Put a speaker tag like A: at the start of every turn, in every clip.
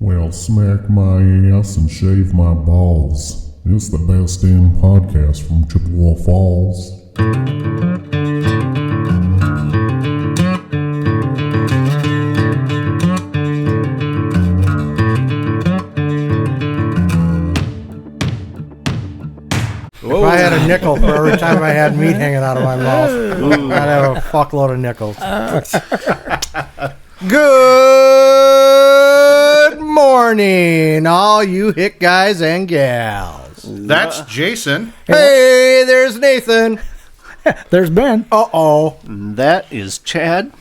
A: Well, smack my ass and shave my balls. It's the best damn podcast from Chippewa Falls.
B: If I had a nickel for every time I had meat hanging out of my mouth, I'd have a fuckload of nickels. Good morning, all you hick guys and gals.
C: That's Jason.
B: Hey, there's Nathan.
D: There's Ben.
B: Uh-oh.
E: That is Chad.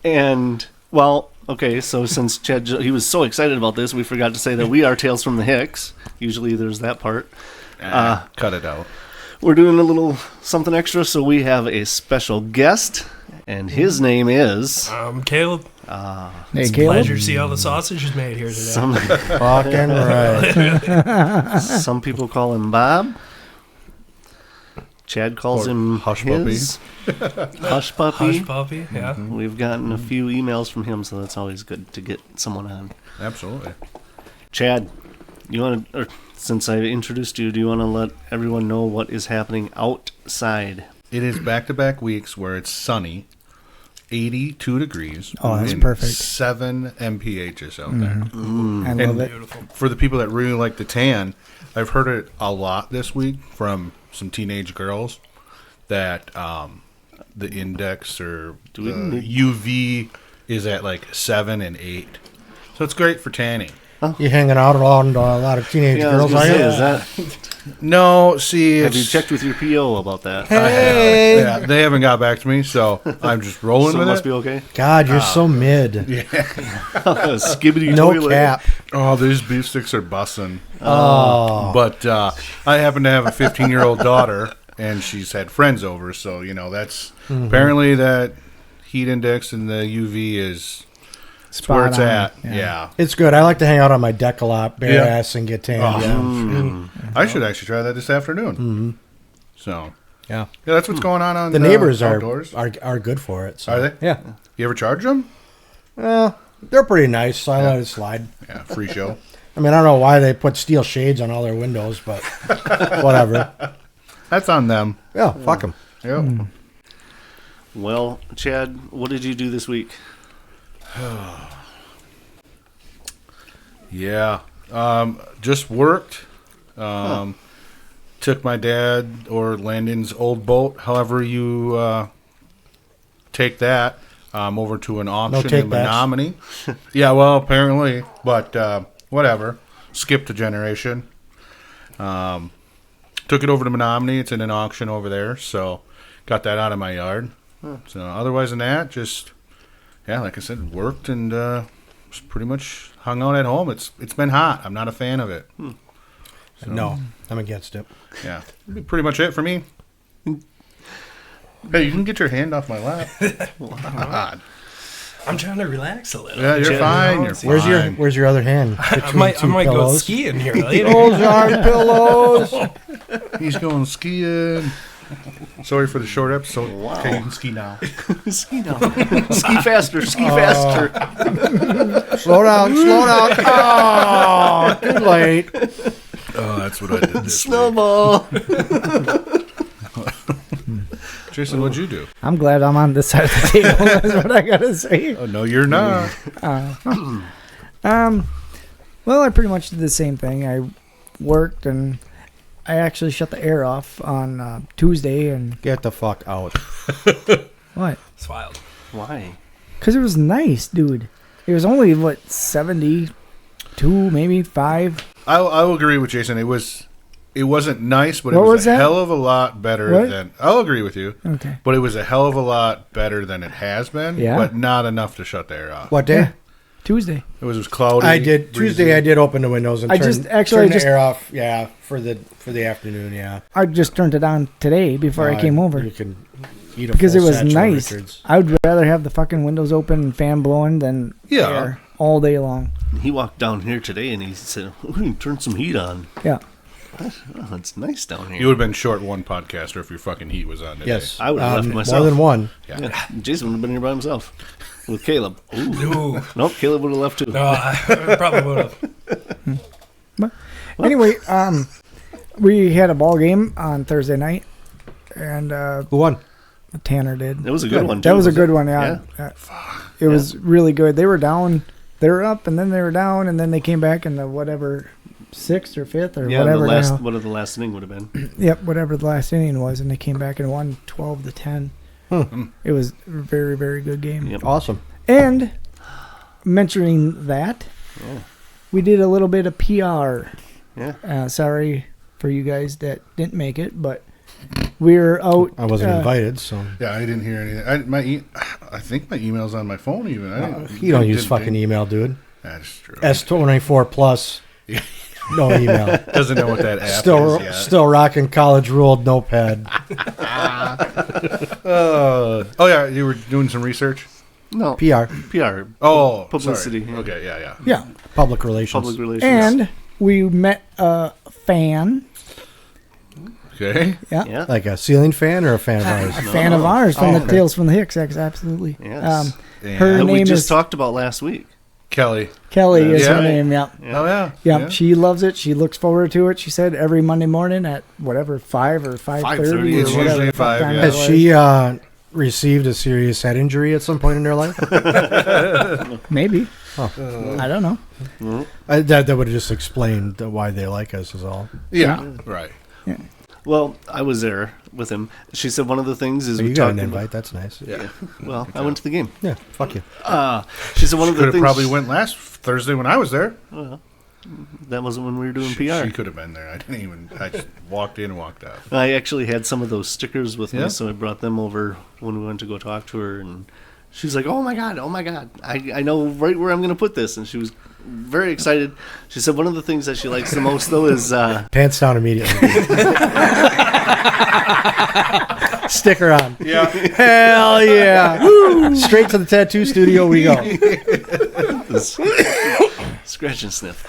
E: And, well, okay, so since Chad, he was so excited about this, we forgot to say that we are Tales from the Hicks. Usually there's that part.
C: Cut it out.
E: We're doing a little something extra, so we have a special guest, and his name is...
F: Caleb.
D: Hey,
F: It's a
D: Caleb.
F: pleasure to see how the sausage is made here today.
B: Fucking right.
E: Some people call him Bob. Chad calls
C: Or
E: him
C: Hush
E: his. Hush Puppy.
F: Hush puppy, yeah.
E: We've gotten a few emails from him, so that's always good to get someone on.
C: Absolutely.
E: Chad, you want to, since I introduced you, do you want to let everyone know what is happening outside?
C: It is back-to-back weeks where it's sunny, 82 degrees.
D: Oh, that's
C: and
D: perfect.
C: 7 MPHs out there.
D: I love it.
F: Beautiful.
C: For the people that really like the tan, I've heard it a lot this week from some teenage girls that the index or the UV is at like 7 and 8. So it's great for tanning.
B: You hanging out around a lot of teenage girls, are you?
E: Is that,
C: No, see,
E: have you
C: it's...
E: checked with your PO about that?
B: Hey.
C: Yeah, they haven't got back to me, so I'm just rolling
E: So it
C: with
E: must
C: it.
E: be okay?
B: God, you're so mid.
E: Skibbity
B: No
E: toilet.
B: cap.
C: Oh, these beef sticks are bussin'.
B: Oh.
C: But I happen to have a 15-year-old daughter, and she's had friends over, so, you know, that's apparently that heat index and the UV is it's where it's
D: Spot on.
C: at. Yeah.
B: It's good. I like to hang out on my deck a lot, bare
C: Yeah.
B: ass, and get tan.
C: Oh,
B: Yeah.
C: I should actually try that this afternoon. So,
B: Yeah.
C: yeah, that's what's going on
B: The neighbors
C: outdoors.
B: are good for it. So.
C: Are they?
B: Yeah.
C: You ever charge them?
B: They're pretty nice, so I let it slide.
C: Yeah, free show.
B: I mean, I don't know why they put steel shades on all their windows, but whatever.
C: That's on them.
B: Yeah, fuck them.
C: Yep.
E: Well, Chad, what did you do this week?
C: Yeah. Just worked. Took my dad or Landon's old boat, however you take that, over to an auction in
B: take-backs.
C: Menominee. Yeah, well, apparently, but whatever. Skipped a generation. Took it over to Menominee. It's in an auction over there, so got that out of my yard. So otherwise than that, just, yeah, like I said, worked and just pretty much hung out at home. It's been hot. I'm not a fan of it. So,
B: No, I'm against it.
C: yeah, that'd be pretty much it for me. Hey, you can get your hand off my lap. God.
F: I'm trying to relax a little.
C: Yeah, you're
F: Chad,
C: fine.
F: you know,
C: You're
F: it's-
B: Where's your other hand?
F: I might go
B: pillows?
F: skiing here later.
B: Those are pillows.
C: He's going skiing. Sorry for the short episode.
E: Wow.
C: Okay, you can ski now.
E: Ski now. Ski faster. Ski faster.
B: Slow down. Oh, too late.
C: Oh, that's what I did this week.
E: Snowball.
C: Jason, what'd you do?
D: I'm glad I'm on this side of the table. That's what I gotta say.
C: Oh, no, you're not.
D: Well, I pretty much did the same thing. I worked and I actually shut the air off on Tuesday. And
B: Get the fuck out.
D: what?
F: It's wild.
E: Why?
D: Because it was nice, dude. It was only 72, maybe 5.
C: I will agree with Jason. It wasn't nice, but it
D: What
C: was
D: was
C: a
D: that?
C: hell of a lot better
D: What?
C: than. I'll agree with you.
D: Okay.
C: But it was a hell of a lot better than it has been.
D: Yeah.
C: But not enough to shut the air off.
B: What day?
D: Yeah. Tuesday.
C: It was cloudy.
B: I did
C: breezy.
B: Tuesday. I did open the windows and
D: I
B: turn
D: just- actually,
B: the
D: I just-
B: air off. Yeah, for the afternoon. Yeah,
D: I just turned it on today before I came over.
B: You can eat a
D: Because
B: full
D: it was
B: satchel of
D: nice.
B: Richards.
D: I would rather have the fucking windows open and fan blowing than
C: Yeah.
D: air all day long.
E: He walked down here today and he said, "We can turn some heat on."
D: Yeah.
E: Oh, it's nice down here.
C: You would have been short one podcaster if your fucking heat was on today.
B: Yes.
E: I would have left myself.
B: More than one.
E: Yeah. Jason would have been here by himself with Caleb.
F: Ooh.
E: Nope, Caleb would have left too.
F: No, I probably would have.
D: But anyway, we had a ball game on Thursday night, and
B: Who won?
E: It
D: Tanner did.
E: was a good one, too.
D: That was a good
E: wasn't
D: one. Yeah, it was really good. They were down, they were up, and then they were down, and then they came back in the whatever 6th or 5th or
E: Yeah,
D: whatever.
E: the last,
D: now.
E: whatever the last inning would have been.
D: Yep, whatever the last inning was, and they came back and won 12-10. It was a very, very good game.
E: Yep.
B: Awesome.
D: And mentioning that, we did a little bit of PR.
E: Yeah.
D: Sorry for you guys that didn't make it, but we're out.
B: I wasn't invited, so.
C: Yeah, I didn't hear anything. I think my email's on my phone even.
B: You don't use fucking email, dude.
C: That's true.
B: S24 plus. No email.
C: Doesn't know what that app is yet.
B: Still rocking college ruled notepad.
C: Oh yeah, you were doing some research.
E: No.
B: PR.
E: PR.
C: Oh,
E: Publicity.
C: sorry. Okay, yeah.
D: Yeah.
B: Public relations.
E: Public relations.
D: And we met a fan.
C: Okay.
D: Yeah.
E: Yeah.
B: Like a ceiling fan or a fan of ours?
D: A fan of ours from the
B: okay.
D: Tales from the Hicks. Absolutely.
E: Yes.
D: Her
E: that we
D: name
E: just
D: is
E: talked about last week.
C: Kelly.
D: Kelly. Is
C: Yeah.
D: her name? Yeah.
C: Oh yeah.
D: Yeah, she loves it. She looks forward to it. She said every Monday morning at whatever 5 or 5:30
E: 5:30,
D: or
C: it's
D: whatever.
C: usually
D: the fuck
C: 5,
D: time
C: yeah.
D: it
B: Has
D: was.
B: she received a serious head injury at some point in her life?
D: Maybe.
B: Oh.
D: I don't know.
B: That would have just explained why they like us is all.
C: Yeah. Right.
E: Well, I was there with him. She said one of the things is
B: So
E: we
B: you got
E: talked
B: an
E: about-
B: invite. That's nice.
C: Yeah.
E: Well, I went to the game.
B: Yeah, fuck you.
E: She said one of
C: Could
E: the
C: have
E: things
C: probably went last Thursday when I was there.
E: that wasn't when we were doing
C: She
E: PR.
C: could have been there. I didn't even. I just walked in and walked out.
E: I actually had some of those stickers with
C: Yeah.
E: me, so I brought them over when we went to go talk to her, and she's like, "Oh my god, I know right where I'm going to put this," and she was very excited. She said one of the things that she likes the most though is
B: Pants down immediately. Sticker on.
C: Yeah.
B: Hell yeah. Woo. Straight to the tattoo studio we go.
E: this scratch and sniff.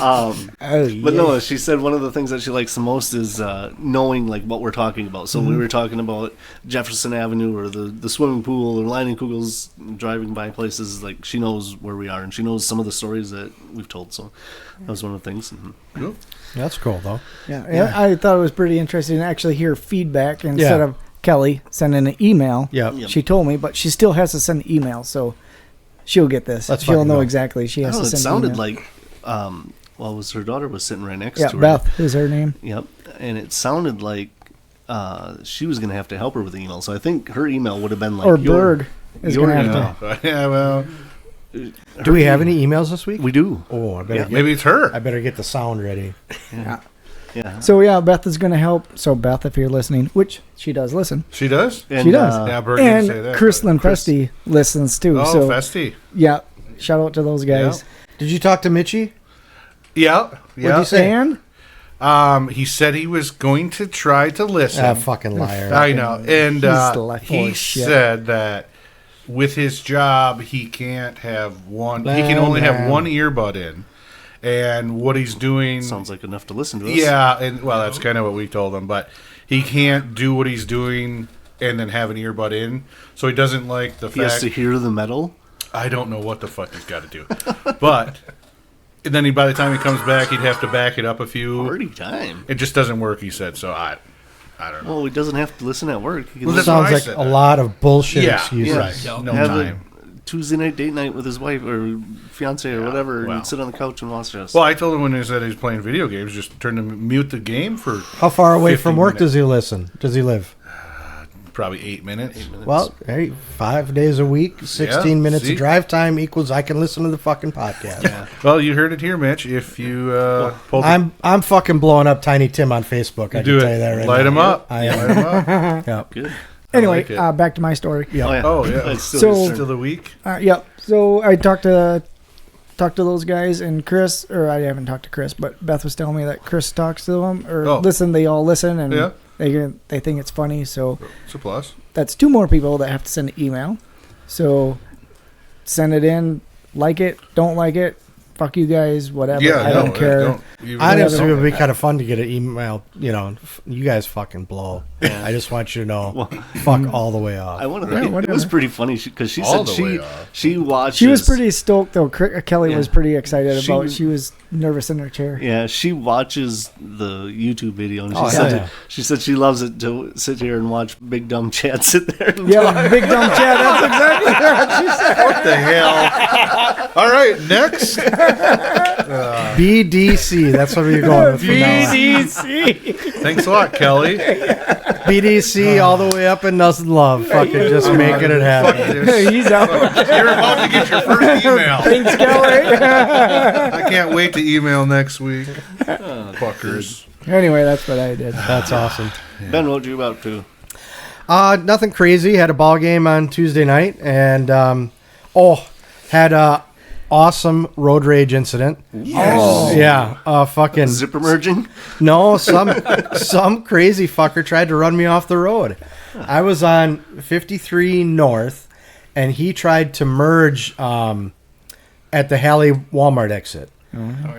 D: Oh,
E: But no, she said one of the things that she likes the most is knowing like what we're talking about. So we were talking about Jefferson Avenue or the swimming pool or Leinenkugels, driving by places. Like she knows where we are and she knows some of the stories that we've told. So that was one of the things.
C: Cool.
B: That's cool, though.
D: Yeah, I thought it was pretty interesting to actually hear feedback instead
B: Yeah.
D: of Kelly sending an email.
B: Yep.
E: Yep.
D: She told me, but she still has to send the email, so she'll get this.
B: Let's
D: She'll
B: fucking
D: know
B: go.
D: exactly. She
E: I
D: has
E: don't
D: to
E: know, it
D: send
E: sounded
D: the email.
E: like, well, it was her daughter was sitting right next
D: Yeah,
E: to her.
D: Beth is her name.
E: Yep. And it sounded like she was going to have to help her with the email. So I think her email would have been like
D: Or
E: your-
D: Berg is
E: your
D: going to have
E: email.
D: to.
C: Yeah. Well,
B: Do we have any emails this week?
E: We do.
B: Oh, I better,
E: Yeah.
B: get,
C: maybe it's her.
B: I better get the sound ready.
E: Yeah.
D: So, yeah, Beth is going to help. So, Beth, if you're listening, which she does listen.
C: She does.
E: And,
D: She does.
C: Yeah, Berg didn't say
D: And
C: that.
D: Kristlyn
C: but-
D: Festi listens too.
C: Oh,
D: so,
C: Festy.
D: yeah, shout out to those guys.
B: Did you talk to Mitchie?
C: Yeah.
B: What'd
C: Yeah.
B: he say?
D: And
C: He said he was going to try to listen.
B: Ah, fucking liar.
C: I know. And
D: He's full
C: he
D: of shit.
C: said that with his job, he can't have one. He can only have one earbud in. And what he's doing.
E: sounds like enough to listen to us.
C: Yeah, and well, that's kind of what we told him. But he can't do what he's doing and then have an earbud in. So he doesn't like the
E: He has
C: fact.
E: to hear the metal.
C: I don't know what the fuck he's got to do. But and then by the time he comes back, he'd have to back it up a few.
E: Party time.
C: It just doesn't work, he said. So I don't know.
E: Well, he doesn't have to listen at work. He can
C: Well,
E: listen
C: that's
B: Sounds
C: what I
B: like
C: said
B: a
C: that.
B: lot of bullshit
C: Yeah,
B: excuses.
C: right.
F: Yep.
C: No
E: have
C: time.
E: a Tuesday night date night with his wife or fiance or whatever,
C: well.
E: and sit on the couch and watch us.
C: Well, I told him when he said he's playing video games, just mute the game for
B: How far away
C: 50
B: from work
C: minutes.
B: does he listen? Does he live?
C: Probably 8 minutes.
B: Well, hey, 5 days a week, 16 minutes
C: see?
B: of drive time equals I can listen to the fucking podcast.
C: Well, you heard it here, Mitch. If you pull the
B: I'm fucking blowing up Tiny Tim on Facebook. I
C: do
B: can tell you
C: it,
B: that right
C: light
B: now.
C: him up.
B: I am.
C: Light him up.
B: Yep.
E: Good.
D: anyway,
C: like it.
D: back to my story.
E: Oh, yeah.
C: Oh, yeah.
E: It's still
D: So-
E: his turn.
C: Still the week.
D: Yep. So I talked to those guys, and Chris, or I haven't talked to Chris, but Beth was telling me that Chris talks to them, or
C: Oh.
D: listen. They all listen, and
C: Yeah.
D: they think it's funny. So
C: It's a plus.
D: that's 2 more people that have to send an email. So send it in, like it, don't like it, fuck you guys, whatever.
C: Yeah,
D: I don't care.
B: Honestly, it would be kind of fun to get an email. You guys fucking blow.
E: Yeah.
B: I just want you to know, fuck all the way off.
E: I want to.
D: Yeah,
E: It
D: whatever.
E: was pretty funny because she
C: All
E: said
C: the way
E: she
C: off.
E: she watches.
D: She was pretty stoked though. Kelly was
E: Yeah.
D: pretty excited
E: She
D: about.
E: was-
D: She was nervous in her chair.
E: Yeah, she watches the YouTube video, and
B: Oh,
E: said
B: hell yeah.
E: she said she loves it to sit here and watch Big Dumb Chad sit there. And
D: Yeah, big dumb Chad. That's exactly what she said.
C: What the hell? All right, next.
B: BDC. That's what we're going with. from now on.
D: BDC.
C: Thanks a lot, Kelly.
B: BDC all the way up in Nothing Love. Fucking just making it
C: Fuck
B: happen.
C: this.
D: He's out.
C: You're about to get your first email.
D: Thanks, Kelly.
C: I can't wait to email next week. Fuckers.
D: Anyway, that's what I did.
B: That's awesome.
E: Ben, what you about to?
B: Nothing crazy. Had a ball game on Tuesday night, and had a awesome road rage incident.
D: Oh.
B: Yeah, fucking
E: Zipper merging?
B: no, some crazy fucker tried to run me off the road. I was on 53 North, and he tried to merge at the Halley Walmart exit.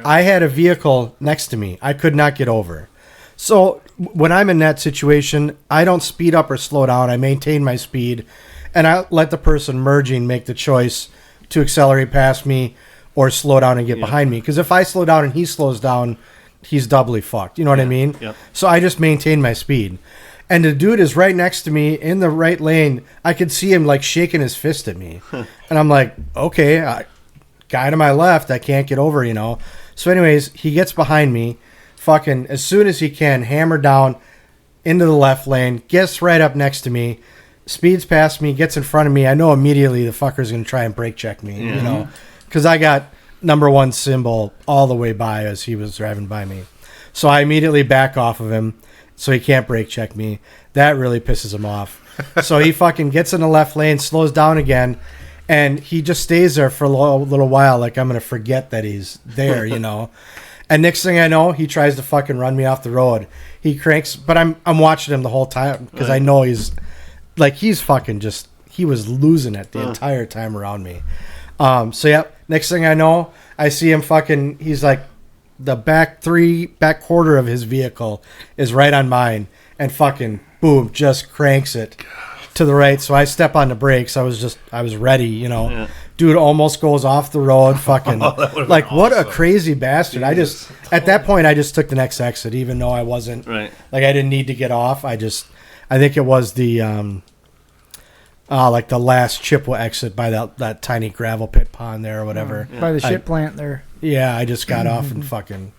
B: I had a vehicle next to me. I could not get over. So when I'm in that situation, I don't speed up or slow down. I maintain my speed, and I let the person merging make the choice to accelerate past me or slow down and get behind me. Because if I slow down and he slows down, he's doubly fucked. You know what I mean?
E: Yep.
B: So I just maintain my speed. And the dude is right next to me in the right lane. I could see him like shaking his fist at me. And I'm like, okay, guy to my left, I can't get over, So anyways, he gets behind me, fucking, as soon as he can, hammer down into the left lane, gets right up next to me, speeds past me, gets in front of me. I know immediately the fucker's going to try and brake check me, because I got number one symbol all the way by as he was driving by me. So I immediately back off of him so he can't brake check me. That really pisses him off. So he fucking gets in the left lane, slows down again, and he just stays there for a little while like I'm going to forget that he's there, And next thing I know, he tries to fucking run me off the road. He cranks, but I'm watching him the whole time because I know he's fucking just, he was losing it the entire time around me. Next thing I know, I see him fucking, he's like, the back quarter of his vehicle is right on mine, and fucking boom, just cranks it to the right. So I step on the brakes. I was ready, Dude almost goes off the road. Fucking like, what a crazy bastard. At that point, I just took the next exit, even though I wasn't
E: Right.
B: like, I didn't need to get off. I think it was the like the last Chippewa exit by that tiny gravel pit pond there or whatever.
D: By the shit plant there.
B: Yeah, I just got off and fucking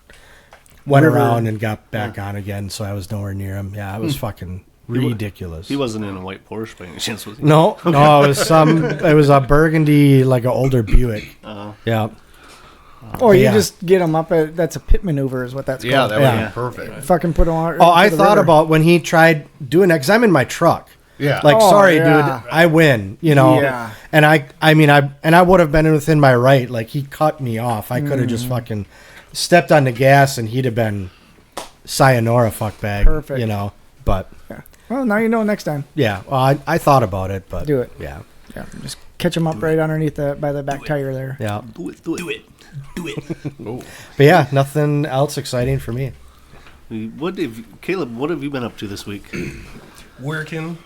B: went around and got back on again, so I was nowhere near him. Yeah, it was fucking ridiculous.
E: He wasn't in a white Porsche by any chance, was he?
B: No, it was a burgundy, like an older Buick. Yeah.
D: Or you
B: Yeah.
D: just get him up. That's a pit maneuver is what that's
C: Yeah,
D: called.
C: that would
B: Yeah.
C: be perfect.
D: Fucking put him on.
B: Oh, I thought about when he tried doing that, because I'm in my truck.
C: Yeah.
B: Like,
D: Oh,
B: sorry,
D: yeah.
B: dude, I win,
D: Yeah.
B: And I would have been within my right. Like, he cut me off. I could have just fucking stepped on the gas, and he'd have been sayonara fuckbag.
D: Perfect.
B: But
D: Well, now you know next time.
B: yeah, well, I thought about it, but
D: Do it.
B: Yeah,
D: Yeah, just catch him up right underneath by the back tire there.
B: yeah.
E: Do it.
B: But yeah, nothing else exciting for me.
E: Caleb, what have you been up to this week?
F: Working,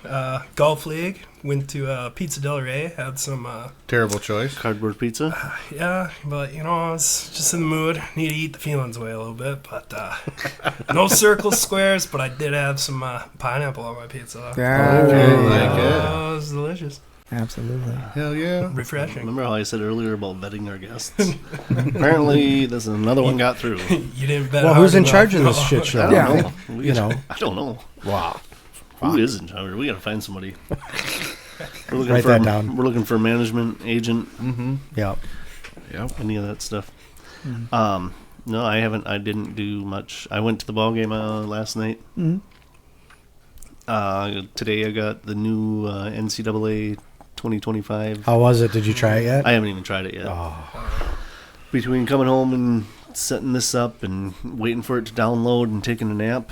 F: golf league. Went to Pizza Del Rey. Had some,
C: Terrible choice.
E: Cardboard pizza?
F: yeah, but I was just in the mood. Need to eat the feelings away a little bit, but no circles, squares. But I did have some pineapple on my pizza.
D: Yeah,
C: Like it.
F: Oh, it was delicious,
D: absolutely.
C: Hell yeah.
F: refreshing.
E: Remember how I said earlier about vetting our guests? Apparently, this is another one got through.
F: You didn't bet.
B: Well,
F: hard
B: who's in
F: enough.
B: charge of this
F: No.
B: shit
E: I
B: show?
E: don't
D: Yeah.
E: know.
B: You know.
E: I don't know.
B: Wow.
E: Who is in charge? We got to find somebody. We're looking
B: Write
E: for
B: that down.
E: We're looking for a management agent,
B: Yeah.
C: Yep.
E: any of that stuff. No, I haven't. I didn't do much. I went to the ball game last night. Today I got the new NCAA 2025.
B: How was it? Did you try it yet?
E: I haven't even tried it yet. Between coming home and setting this up and waiting for it to download and taking a nap,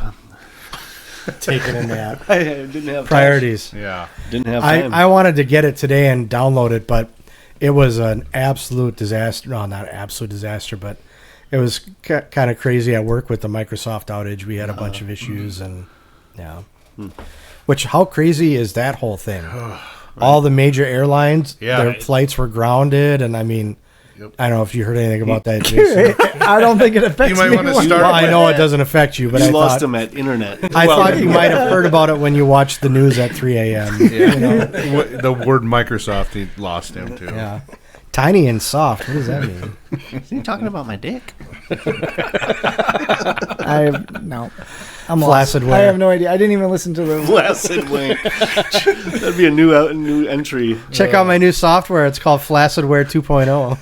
B: Taking a nap.
E: I didn't have
B: Priorities.
C: Yeah.
E: Didn't have time.
B: I wanted to get it today and download it, but it was an absolute disaster. No, not absolute disaster, but it was kind of crazy at work with the Microsoft outage. We had a bunch of issues, and yeah. Which, how crazy is that whole thing? All the major airlines, their flights were grounded, and I mean, I don't know if you heard anything about that, Jason.
D: I don't think it affects
C: You might
D: me.
C: want to start.
B: Well, I know it doesn't affect you, but
E: You
B: I
E: lost
B: thought
E: them at internet.
B: I thought you might have heard about it when you watched the news at 3 a.m.
C: Yeah.
B: You know?
C: The word Microsoft, he lost him too.
B: Yeah. Tiny and soft. What does that mean?
E: Is he talking about my dick?
D: No. I'm lost.
B: Flacidware.
D: I have no idea. I didn't even listen to the.
E: Flacidware. That'd be a new entry.
B: Check out my new software. It's called Flacidware 2.0.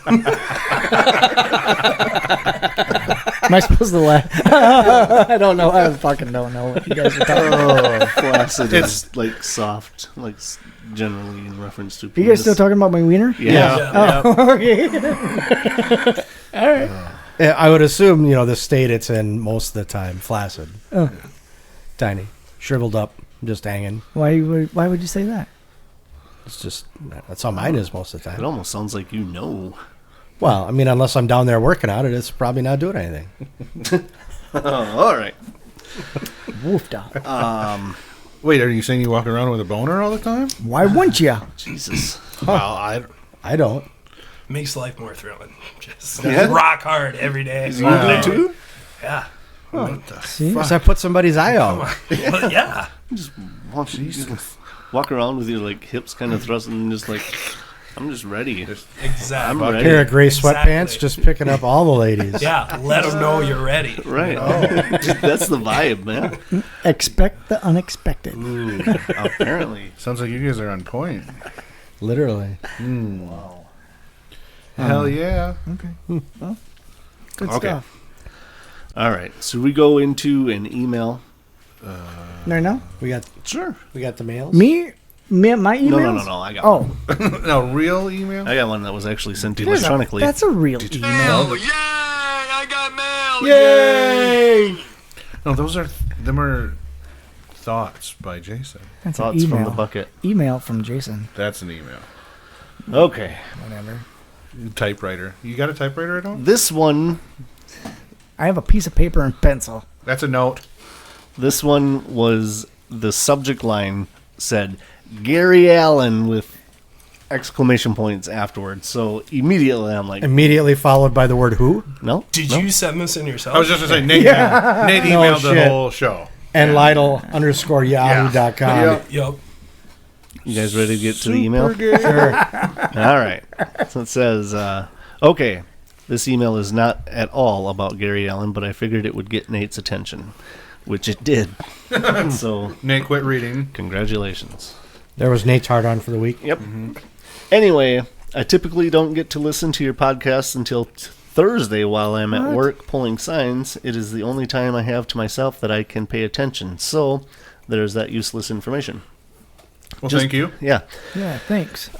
D: Am I supposed to laugh? I don't know. I fucking don't know what you guys are talking about.
E: Oh, flaccid is like soft, like generally in reference to.
D: Are you guys still talking about my wiener?
E: Yeah.
D: Oh, okay. All right.
B: I would assume, the state it's in most of the time, flaccid.
D: Oh.
B: Tiny. Shriveled up, just hanging.
D: Why would you say that?
B: It's just, that's how mine is most of the
E: It
B: time.
E: almost sounds like you know.
B: Well, I mean, unless I'm down there working on it, it's probably not doing anything.
E: Oh, all right.
D: Wolf dog.
C: Wait, are you saying you walk around with a boner all the time?
D: Why wouldn't you?
E: Jesus.
C: Well,
B: I don't.
F: Makes life more thrilling. Just
E: Yeah?
F: rock hard every day.
E: You do it too?
F: Yeah.
D: See?
B: Because I put somebody's eye out.
F: Well, yeah.
E: Walk around with your like hips kind of thrusting and just like, I'm just ready.
F: Exactly.
E: I'm ready.
B: Pair of gray
F: Exactly.
B: sweatpants, just picking up all the ladies.
F: Yeah, let them know you're ready.
E: Right. That's the vibe, man.
D: Expect the unexpected.
E: Ooh, apparently.
C: sounds like you guys are on point.
B: Literally.
C: Wow. Hell yeah.
D: Okay. Well, good
E: Okay.
D: stuff.
E: All right. So we go into an email.
D: No.
B: We got
E: Sure.
B: the mails.
D: Me, my emails?
E: No. I got
D: Oh,
C: No, real email?
E: I got one that was actually sent to you
D: there's
E: electronically.
D: that's a real email.
B: Yay!
C: No, them are thoughts by Jason.
D: That's
E: Thoughts
D: an
E: from
D: email.
E: the bucket.
D: Email from Jason.
C: That's an email.
E: Okay.
D: Whatever.
C: Typewriter. You got a typewriter at home?
E: This one
D: I have a piece of paper and pencil.
C: That's a note.
E: This one was the subject line said Gary Allen with exclamation points afterwards. So immediately I'm like,
B: Immediately followed by the word who
E: no.
F: Did
E: no.
F: you send this in yourself?
C: I was just going to say, Nate, Nate
B: No
C: emailed the
B: shit.
C: whole show.
B: and Lytle_Yahoo.com.
C: Yeah.
F: Yep.
E: You guys ready to get to the email?
B: Sure.
E: All right. So it says, okay, this email is not at all about Gary Allen, but I figured it would get Nate's attention, which it did. So
C: Nate, quit reading.
E: congratulations.
B: There was Nate's hard on for the week.
E: Yep. Anyway, I typically don't get to listen to your podcast until Thursday while I'm at work pulling signs. It is the only time I have to myself that I can pay attention. So there's that useless information.
C: Well, thank you.
E: Yeah.
D: Yeah, thanks.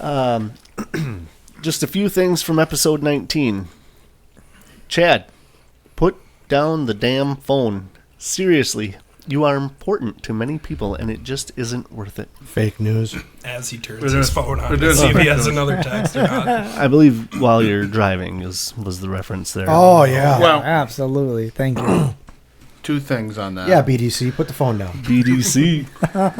E: Just a few things from episode 19. Chad, put down the damn phone. Seriously, you are important to many people, and it just isn't worth it.
B: Fake news.
F: As he turns
C: It
F: his
C: is-
F: phone on
C: it
F: to
C: is
F: see if he
C: fake
F: has
C: news.
F: another text or not.
E: I believe while you're driving was the reference there.
B: Oh, yeah.
C: Well,
D: Absolutely. Thank you.
C: two things on that.
B: Yeah, BDC, put the phone down.
E: BDC.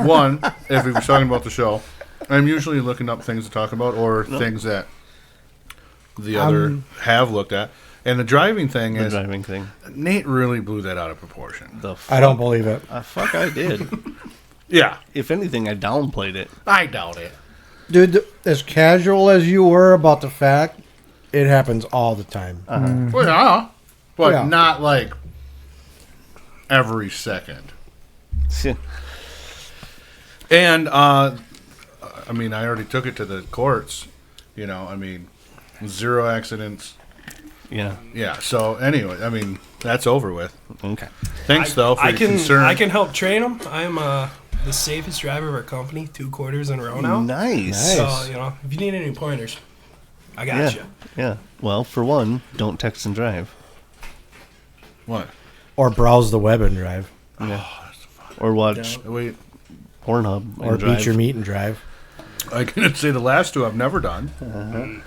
C: One, if we were talking about the show, I'm usually looking up things to talk about or things that the other have looked at. And the driving thing
E: The
C: is,
E: driving thing.
C: Nate really blew that out of proportion.
E: The
B: I don't believe it.
E: fuck I did.
C: Yeah,
E: If anything, I downplayed it.
C: I doubt it.
B: Dude, as casual as you were about the fact, it happens all the time.
C: Well, yeah, but
B: Yeah.
C: not like every second. And I mean, I already took it to the courts. You know, I mean, 0 accidents.
E: Yeah.
C: Yeah. So anyway, I mean, that's over with.
E: Okay.
C: Thanks though for
F: I
C: your
F: can
C: concern.
F: I can help train him. I am the safest driver of our company, 2 quarters in a row now.
E: Nice.
F: So if you need any pointers, I got
E: Yeah.
F: you.
E: Yeah. Well, for one, don't text and drive.
C: What?
B: Or browse the web and drive.
E: Yeah. Or watch
C: Wait,
E: Pornhub and
B: Or
E: drive.
B: beat your meat and drive.
C: I can say the last two I've never done.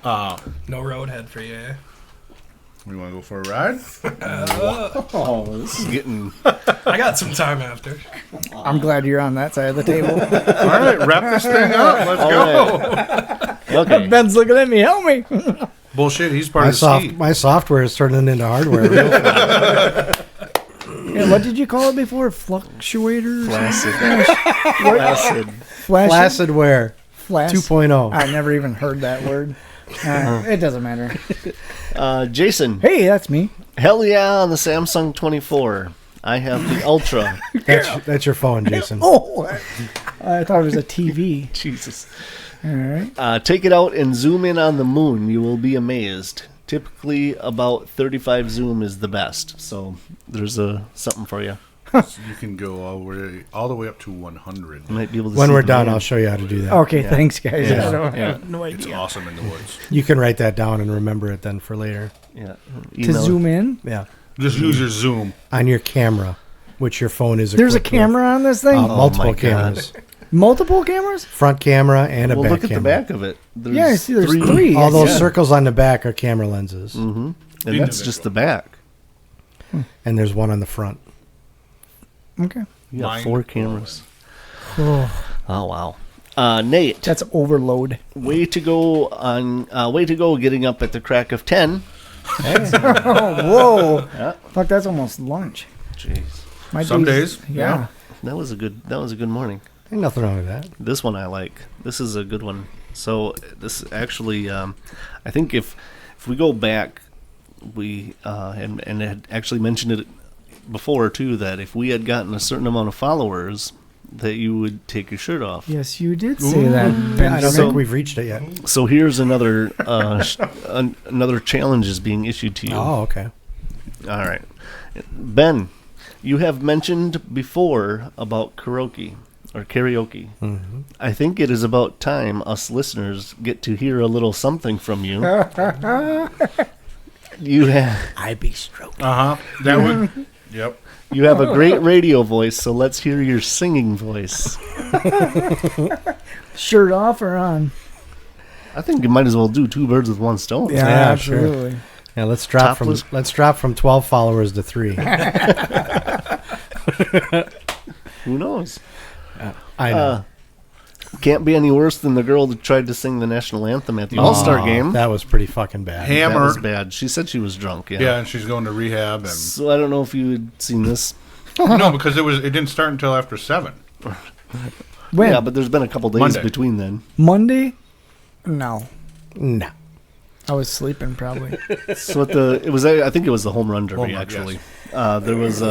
F: No roadhead for you. Eh?
C: You want to go for a ride?
E: Oh, this is getting.
F: I got some time after.
D: I'm glad you're on that side of the table.
C: All right, wrap this thing up. Let's go.
E: Okay.
D: Ben's looking at me. Help me.
C: Bullshit. He's part of the ski.
B: My software is turning into hardware. Real fast.
D: Yeah, what did you call it before? Fluctuators?
E: Flaccid.
B: Flacidware
D: Flash.
B: 2.0.
D: I never even heard that word. It doesn't matter.
E: Jason.
D: Hey, that's me.
E: Hell yeah on the Samsung 24. I have the Ultra.
B: That's your phone, Jason.
D: Oh, I thought it was a TV.
E: Jesus.
D: All right.
E: Take it out and zoom in on the moon. You will be amazed. Typically, about 35 zoom is the best. So there's something for you.
C: So you can go all the way up to 100.
E: You might be able to
B: When
E: see
B: we're
E: the
B: done,
E: moon.
B: I'll show you how to do that.
D: Okay, thanks, guys.
E: Yeah.
D: I don't
E: Yeah.
D: have no
C: It's
D: idea.
C: awesome in the woods.
B: You can write that down and remember it then for later.
E: Yeah.
D: To
E: Email-
D: zoom in?
B: Yeah.
C: Just use your zoom.
B: On your camera, which your phone is
D: There's a
B: equipped with.
D: camera on this thing?
B: Multiple
E: my God.
B: cameras.
D: Multiple cameras?
B: Front camera and a
E: Well,
B: back
E: look at
B: camera.
E: the back of it.
D: Yeah, I see there's three.
B: All those
E: Yeah.
B: circles on the back are camera lenses.
E: Mm-hmm. And that's just the back.
B: And there's one on the front.
D: Okay.
E: You got
C: Mind
E: 4
C: blowing.
E: cameras.
D: Oh,
E: Oh, wow. Nate,
D: that's overload.
E: way to go getting up at the crack of 10.
D: Oh, whoa.
E: Yeah.
D: Fuck, that's almost lunch.
E: Jeez.
D: My
C: Some days,
D: Yeah.
E: That was a good morning.
B: Ain't nothing wrong with that.
E: This one I like. This is a good one. So this actually, I think if we go back, we and had actually mentioned it before too, that if we had gotten a certain amount of followers, that you would take your shirt off.
D: Yes, you did say that.
B: I don't
E: So-
B: think we've reached it yet.
E: So here's another another challenge is being issued to you.
B: Oh, okay.
E: All right, Ben, you have mentioned before about karaoke.
B: Mm-hmm.
E: I think it is about time us listeners get to hear a little something from you. You have
B: I be stroked.
C: That would. Yep.
E: you have a great radio voice, so let's hear your singing voice.
D: Shirt off or on?
E: I think you might as well do 2 birds with 1 stone.
B: Yeah,
D: absolutely.
B: Yeah, let's drop
E: Topless.
B: from 12 followers to 3.
E: Who knows?
B: I know.
E: Can't be any worse than the girl that tried to sing the national anthem at the All-Star game.
B: That was pretty fucking bad.
C: Ham-
E: That was
C: Hammer.
E: bad. She said she was drunk. Yeah.
C: Yeah, and she's going to rehab, and
E: So I don't know if you had seen this.
C: no, because it didn't start until after 7.
D: When?
E: Yeah, but there's been a couple days
C: Monday.
E: between then.
D: Monday? No.
B: No.
D: I was sleeping probably.
E: So I think it was the home run derby
C: Home run,
E: actually. There was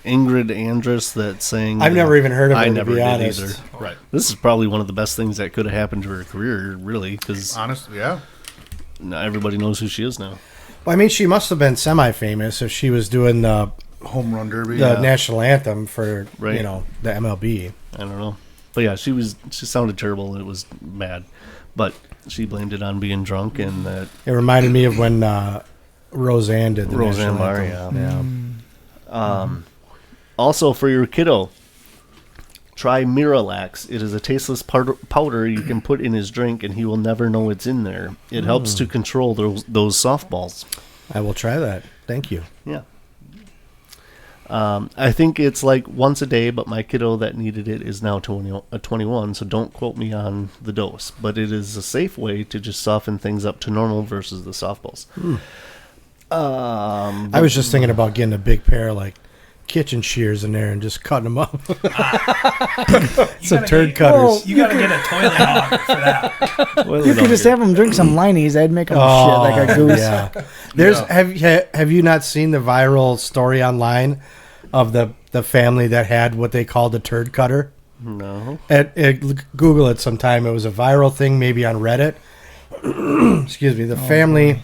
E: Ingrid Andress that sang.
B: I've never even heard of
E: I
B: her,
E: never
B: to be
E: did
B: honest.
E: either.
C: Right.
E: This is probably one of the best things that could have happened to her career, really, because
C: Honestly, yeah.
E: everybody knows who she is now.
B: Well, I mean, she must have been semi-famous if she was doing the
C: Home run derby.
B: national anthem for,
E: Right.
B: the MLB.
E: I don't know, but yeah, she sounded terrible. It was bad, but she blamed it on being drunk and that
B: It reminded me of when Roseanne did the
E: Roseanne
B: national
E: Barr.
B: anthem.
E: Yeah. Also, for your kiddo, try Miralax. It is a tasteless powder you can put in his drink, and he will never know it's in there. It helps to control those softballs.
B: I will try that. Thank you.
E: Yeah. I think it's like once a day, but my kiddo that needed it is now 21, so don't quote me on the dose. But it is a safe way to just soften things up to normal versus the softballs.
B: I was just thinking about getting a big pair of, kitchen shears in there and just cutting them up. Some turd cutters.
F: You gotta get a toilet hog for that.
D: You could just have them drink some Lineys. They'd make them shit like a goose.
B: Yeah. Have you not seen the viral story online of the family that had what they called a turd cutter?
E: No.
B: Google it sometime. It was a viral thing, maybe on Reddit. Excuse me. The family.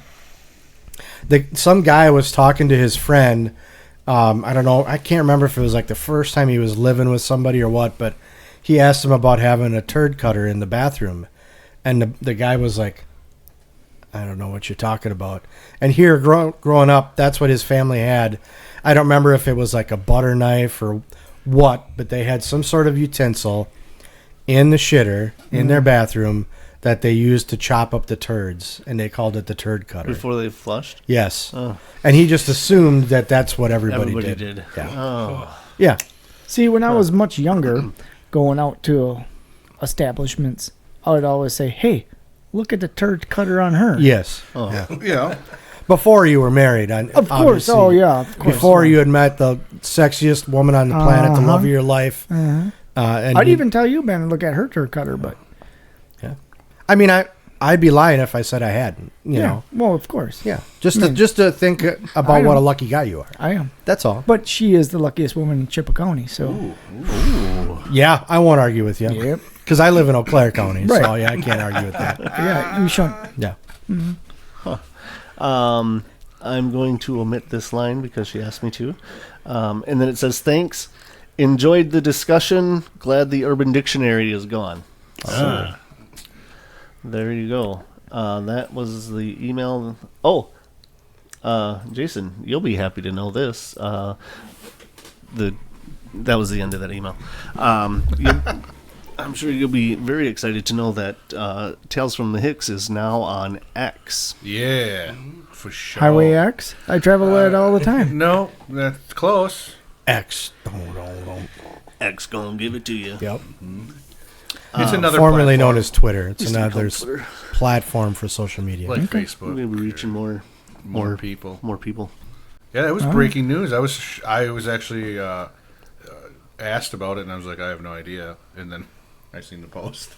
B: Some guy was talking to his friend. I don't know. I can't remember if it was the first time he was living with somebody or what, but he asked him about having a turd cutter in the bathroom, and the guy was like, "I don't know what you're talking about." And here, growing up, that's what his family had. I don't remember if it was a butter knife or what, but they had some sort of utensil in the shitter in their bathroom that they used to chop up the turds, and they called it the turd cutter.
E: Before they flushed?
B: Yes.
E: Oh.
B: And he just assumed that that's what everybody
E: did.
B: Yeah.
E: Oh.
B: Yeah.
D: See, when I was much younger, going out to establishments, I would always say, "Hey, look at the turd cutter on her."
B: Yes.
E: Oh.
B: Yeah.
C: Yeah.
B: Before you were married,
D: Of course.
B: obviously.
D: Oh, yeah. Of course.
B: Before you had met the sexiest woman on the planet, the love of your life.
D: Uh-huh.
B: And
D: I'd even tell you, man, look at her turd cutter, but
B: I mean, I'd be lying if I said I hadn't. You know.
D: Well, of course.
B: Yeah. Just to think about what a lucky guy you are.
D: I am.
B: That's all.
D: But she is the luckiest woman in Chippewa County, so.
E: Ooh.
B: Yeah, I won't argue with you.
D: Yep.
B: Because I live in Eau Claire County,
D: Right.
B: so yeah, I can't argue with that.
D: Yeah, you shouldn't.
B: Yeah.
E: I'm going to omit this line because she asked me to. And then it says, thanks. Enjoyed the discussion. Glad the Urban Dictionary is gone. So, there you go. That was the email. Oh, Jason, you'll be happy to know this. That was the end of that email. I'm sure you'll be very excited to know that Tales from the Hicks is now on X.
C: Yeah, for sure.
D: Highway X? I travel it all the time.
C: No, that's close.
B: X.
E: X gonna give it to you.
B: Yep.
C: It's another
B: Formerly
C: platform,
B: known as Twitter. It's
E: Used to be
B: another
E: called Twitter.
B: platform for social media.
C: like
E: We're
C: Facebook.
E: gonna be reaching more
C: people.
E: More people.
C: Yeah, that was breaking news. I was actually asked about it, and I was like, I have no idea. And then I seen the post.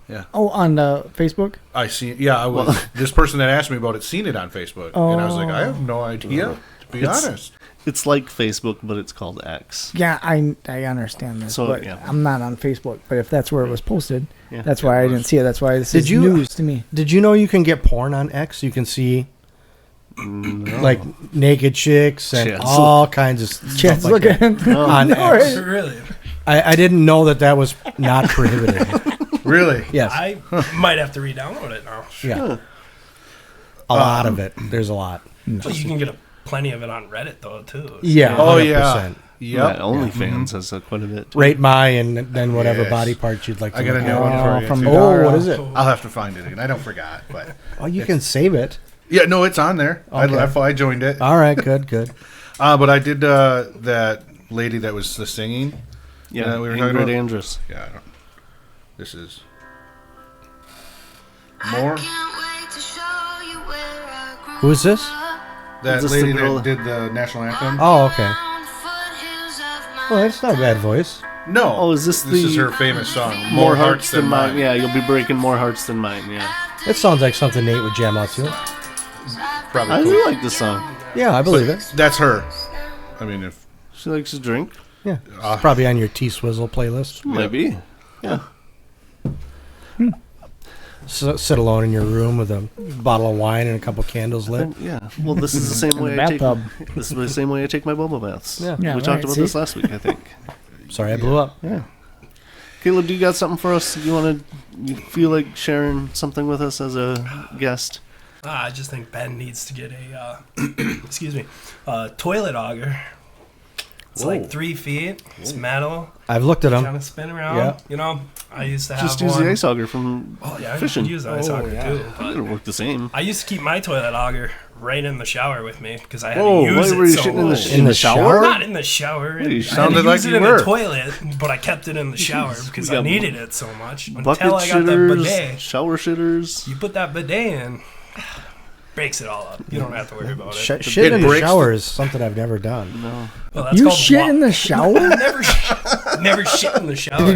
C: Yeah,
D: Oh, on Facebook?
C: I seen. Yeah, I was. This person that asked me about it seen it on Facebook, and I was like, I have no idea. To be honest,
E: It's like Facebook, but it's called X.
D: Yeah, I understand that.
E: So,
D: but
E: yeah.
D: I'm not on Facebook. But if that's where it was posted,
E: Yeah.
D: that's why I didn't see it. That's why this
B: Did
D: is
B: you-
D: news to me.
B: Did you know you can get porn on X? You can see like naked chicks and
E: Chats.
B: all kinds of stuff
D: Chance
B: like that
D: looking.
B: on
D: No,
B: X.
D: right.
F: Really?
B: I didn't know that was not prohibited.
C: really.
B: Yes.
F: I might have to re-download it now.
B: Yeah. A lot of it. There's a lot.
F: But you can get plenty of it on Reddit though too.
B: Yeah.
C: Oh
B: 100%.
C: yeah.
E: Yeah,
C: Yep.
E: OnlyFans has quite a bit.
B: Rate my and then whatever
C: Yes.
B: body parts you'd like to
C: I got a
B: look
C: new
B: at.
C: one for you.
D: from
C: too.
D: the-
B: Oh, what is it?
C: I'll have to find it again. I don't forgot, but
B: Oh, you can save it.
C: yeah, no, it's on there.
B: Okay.
C: I joined it.
B: All right, good.
C: But I did that lady that was the singing.
E: Yeah,
C: we were
E: Ingrid
C: talking about.
E: Andress.
C: Yeah, I don't. This is more.
B: Who is this?
C: That
E: Is this
C: lady
E: the girl-
C: that did the national anthem.
B: Oh, okay. Well, that's not a bad voice.
C: No.
E: Oh, is this
C: This
E: the
C: is her famous song.
E: More hearts than mine? Yeah, you'll be breaking more hearts than mine. Yeah,
B: It sounds like something Nate would jam out to.
C: Probably.
E: I
C: cool.
E: do like this song.
B: Yeah, I believe it.
C: That's her. I mean, if
E: She likes to drink.
B: Yeah. It's probably on your T-Swizzle playlist.
E: Maybe. Yeah.
B: So, sit alone in your room with a bottle of wine and a couple candles lit.
E: Yeah. Well, this is the same
D: In
E: way
D: the
E: I take.
D: bathtub.
E: This is the same way I take my bubble baths.
B: Yeah.
D: Yeah,
E: we
D: right,
E: talked about
D: see?
E: this last week, I think.
B: Sorry, I blew up.
E: Yeah. Caleb, do you got something for us? You feel like sharing something with us as a guest?
F: I just think Ben needs to get a excuse me, toilet auger. It's
C: Whoa.
F: like 3 feet. It's metal.
B: I've looked at
F: Kind
B: them.
F: of spin around.
B: Yeah.
F: You know, I used to have
E: Just use
F: one.
E: the ice auger from
F: Oh yeah, I
E: fishing.
F: use the ice auger too. But
E: It'll work the same.
F: I used to keep my toilet auger right in the shower with me because I had
E: Whoa,
F: to
E: why
F: use
E: were
F: it
E: you
F: so
E: shitting in the,
F: much.
B: In the shower?
F: Not in the shower.
E: you
F: I had
C: sounded
F: to
C: like
F: use
C: you
F: it
C: were.
F: in the toilet, but I kept it in the shower because
E: We
F: I
E: got
F: needed it so much.
E: Bucket
F: Until I got the
E: shitters,
F: bidet.
E: shower shitters.
F: You put that bidet in, breaks it all up. You don't have to worry about it.
B: Shit in the
C: breaks
B: shower is something I've never done.
E: No.
F: Well, that's
D: You
F: called
D: shit in the shower?
F: never shit in the shower.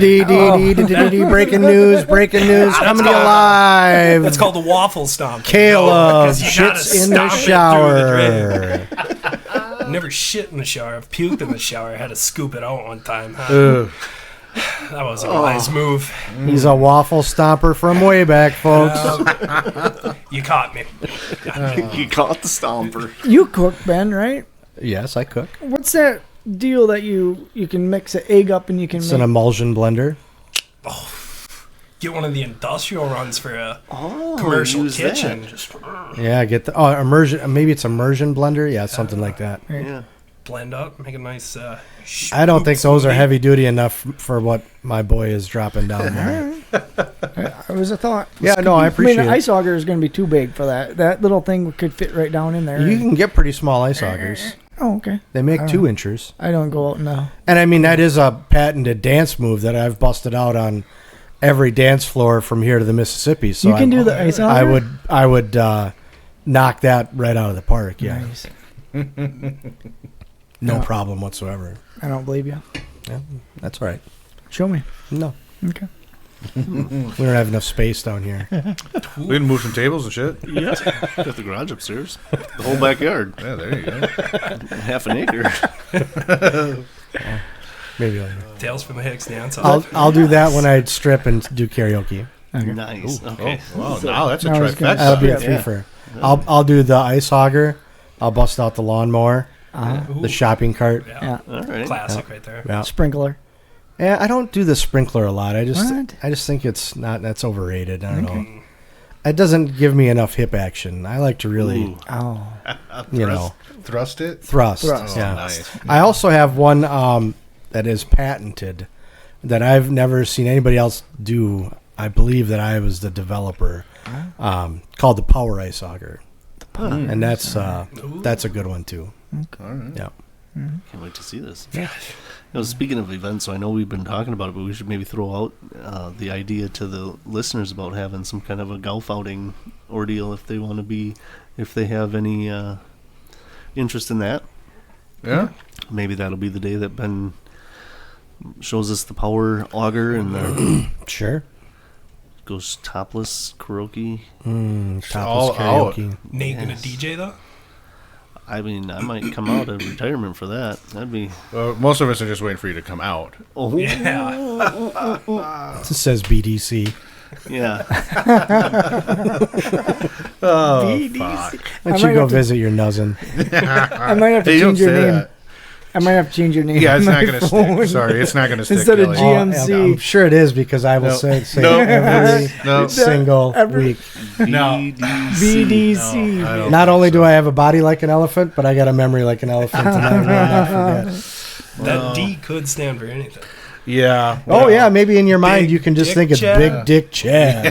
B: Breaking news, coming alive.
F: That's called the waffle stomp.
B: Caleb
F: 'Cause you gotta
B: shits in the
F: stomp it
B: shower.
F: through the drain. Never shit in the shower. I've puked in the shower. I had to scoop it out one time.
B: Ugh.
F: That was a wise move.
B: He's a waffle stomper from way back, folks.
F: You caught me.
E: You caught the stomper.
D: You cook, Ben, right?
B: Yes, I cook.
D: What's that deal that you can mix an egg up and you can
B: It's
D: make...
B: an emulsion blender.
F: Get one of the industrial runs for a
E: Oh,
F: commercial
E: use
F: kitchen.
E: that.
F: Just
B: Yeah, get the immersion. Maybe it's immersion blender. Yeah, something like that.
E: Yeah.
F: blend up, make a nice.
B: I don't think those are
F: smoothie.
B: heavy duty enough for what my boy is dropping down there.
D: It was a thought.
B: Yeah, no, I appreciate
D: the
B: it.
D: ice auger is going to be too big for that. That little thing could fit right down in there.
B: You can get pretty small ice augers.
D: Oh, okay.
B: They make 2 inchers.
D: I don't go out now.
B: And I mean, that is a patented dance move that I've busted out on every dance floor from here to the Mississippi. So
D: You can do the ice auger?
B: I would knock that right out of the park. Yeah,
D: Nice.
B: no problem whatsoever.
D: I don't believe you.
B: Yeah, that's all right.
D: Show me.
B: No,
D: Okay.
B: we don't have enough space down here.
C: We can move some tables and shit.
E: Yeah. Got the garage upstairs. The whole backyard.
C: Yeah, there you go.
E: Half an acre.
B: Maybe later.
F: Tales from the Hicks dance.
B: I'll do that when I strip and do karaoke.
E: Nice. Okay.
C: Wow, now that's a
D: Now it's gonna-
B: That'll be a
D: Yeah.
B: threefer. I'll do the ice auger. I'll bust out the lawnmower, the shopping cart.
F: Yeah.
E: All right.
F: Classic right there.
B: Yeah.
D: Sprinkler.
B: Yeah, I don't do the sprinkler a lot. I just
D: What?
B: think it's not that's overrated. I don't know. It doesn't give me enough hip action. I like to really,
E: Ooh.
D: Oh.
B: you know,
C: Thrust it.
B: thrust.
D: Thrust.
B: Yeah.
C: Nice.
B: I also have one that is patented that I've never seen anybody else do. I believe that I was the developer. Called the Power Ice Auger, and that's a good one too.
C: All right.
B: Yeah.
E: Can't wait to see this. Yeah. Speaking of events, so I know we've been talking about it, but we should maybe throw out the idea to the listeners about having some kind of a golf outing ordeal if they want to be, if they have any interest in that.
C: Yeah.
E: Maybe that'll be the day that Ben shows us the power auger and the
B: Sure.
E: goes topless karaoke.
B: Topless
C: all
B: karaoke.
F: Nate gonna
E: Yes.
F: DJ though?
E: I mean, I might come out of retirement for that. That'd be.
C: Well, most of us are just waiting for you to come out.
E: Oh
F: Yeah.
B: It says BDC.
E: yeah.
C: Oh, fuck.
B: Why don't
D: I
B: you
D: might
B: go
D: have to-
B: visit your nuzzin?
D: I might have to
C: Hey, don't
D: change your
C: say
D: name.
C: that.
D: I might have to change your name.
C: Yeah, it's
D: on
C: not
D: my
C: going to
D: phone.
C: stick. Sorry, it's not going to stick.
D: Instead of
C: Kelly.
D: GMC.
B: I'm sure it is because I will
C: No.
B: say
C: No.
B: every
C: No.
B: single
D: Every-
B: week.
C: No.
D: BDC.
C: No, I don't
B: Not
C: think
B: only
C: so.
B: do I have a body like an elephant, but I got a memory like an elephant, and I will not forget.
F: That D could stand for anything.
C: Yeah.
B: Oh yeah, maybe in your mind
F: Big
B: you can just
F: Dick
B: think it's
F: Chad.
B: Big Dick Chad.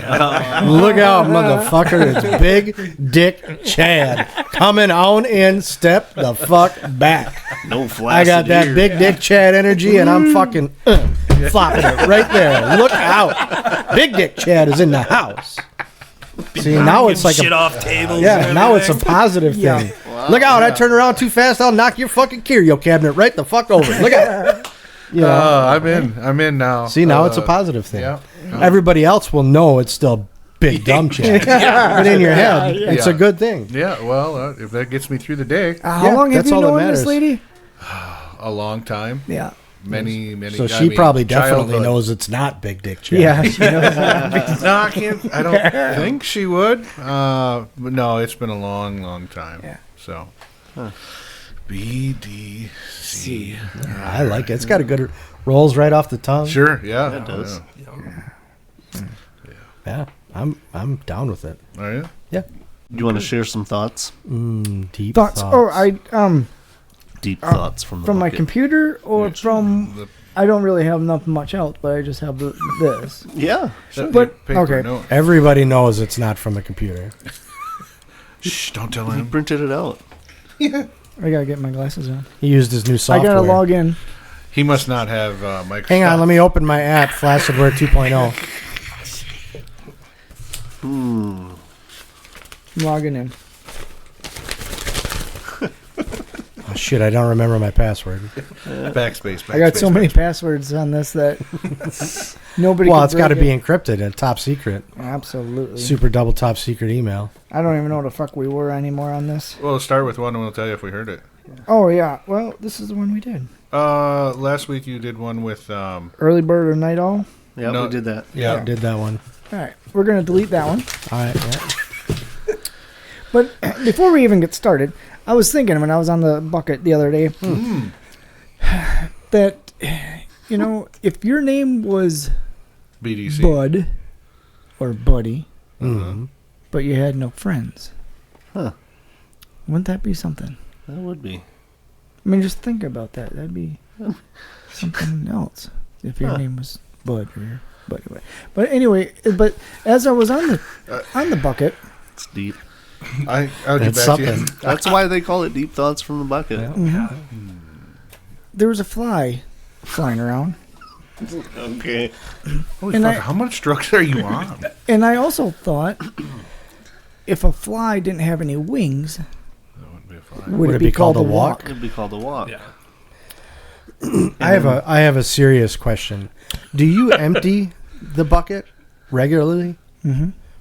B: Look out, motherfucker! It's Big Dick Chad coming on in. Step the fuck back.
E: No flash.
B: I got that Big Dick Chad energy, and I'm fucking flopping it right there. Look out! Big Dick Chad is in the house. See, now it's like
F: shit
B: a
F: off tables.
B: yeah.
F: and
B: Now it's a
F: everything.
B: positive
D: Yeah.
B: thing. Look out! I turn around too fast, I'll knock your fucking curio cabinet right the fuck over. Look out! You know.
C: I'm in now.
B: See, now it's a positive thing.
C: Yeah.
B: Everybody else will know it's still Big Dumb Chad. But in your head, it's a
C: Yeah.
B: good thing.
C: Yeah, well, if that gets me through the day,
D: How
B: Yeah,
D: long have
B: that's
D: you
B: all that
D: known this
B: matters.
D: lady?
C: a long time.
D: Yeah.
C: Many.
B: So
C: I
B: she
C: mean,
B: probably definitely
C: childhood.
B: knows it's not Big Dick Chad.
D: Yeah. She knows.
C: No, I can't. I don't think she would. But no, it's been a long time.
D: Yeah.
C: So, BDC.
B: I like it. It's got a good rolls right off the tongue.
C: Sure. Yeah.
E: It does.
B: Yeah, I'm down with it.
C: Are you?
B: Yeah.
E: You want to share some thoughts?
B: Deep
D: Thoughts? Oh, I
E: Deep thoughts from the
D: from my
E: bucket.
D: computer or from. I don't really have nothing much else, but I just have this.
E: Yeah.
D: But
C: Paper
D: okay.
C: note.
B: Everybody knows it's not from a computer.
C: Shh! Don't tell
E: He
C: him.
E: printed it out.
D: I gotta get my glasses on.
B: He used his new
D: I
B: software.
D: gotta log in.
C: He must not have Microsoft.
B: Hang on, let me open my app, Flacidware 2.0.
D: I'm logging in.
B: Oh shit, I don't remember my password.
C: Backspace.
D: I got so
C: backspace,
D: many passwords on this that nobody.
B: Well,
D: can
B: it's got to
D: break
B: be
D: it.
B: encrypted and top secret.
D: Absolutely.
B: Super double top secret email.
D: I don't even know what the fuck we were anymore on this.
C: Well, let's start with one, and we'll tell you if we heard it.
D: Oh yeah. Well, this is the one we did.
C: Last week you did one with
D: Early bird or night owl.
E: Yeah,
C: No.
E: we did that.
B: Yeah, did that one.
D: All right, we're gonna delete that one.
B: All right. Yeah.
D: But before we even get started, I was thinking when I was on the bucket the other day that, you know, if your name was
C: BDC.
D: Bud or Buddy,
B: Mhm.
D: but you had no friends,
E: Huh.
D: wouldn't that be something?
E: That would be.
D: I mean, just think about that. That'd be something else if your name was Bud or Buddy. But anyway, but as I was on the bucket,
E: It's deep.
C: I'll get
B: That's
C: back to you.
B: something.
E: That's why they call it Deep Thoughts from the Bucket.
D: there was a fly flying around,
E: Okay.
C: Holy
D: And
C: fuck,
D: I-
C: how much drugs are you on?
D: and I also thought if a fly didn't have any wings,
C: That wouldn't be a fly.
D: would it be called a walk?
E: It'd be called a walk.
F: Yeah.
B: I have a serious question. Do you empty the bucket regularly?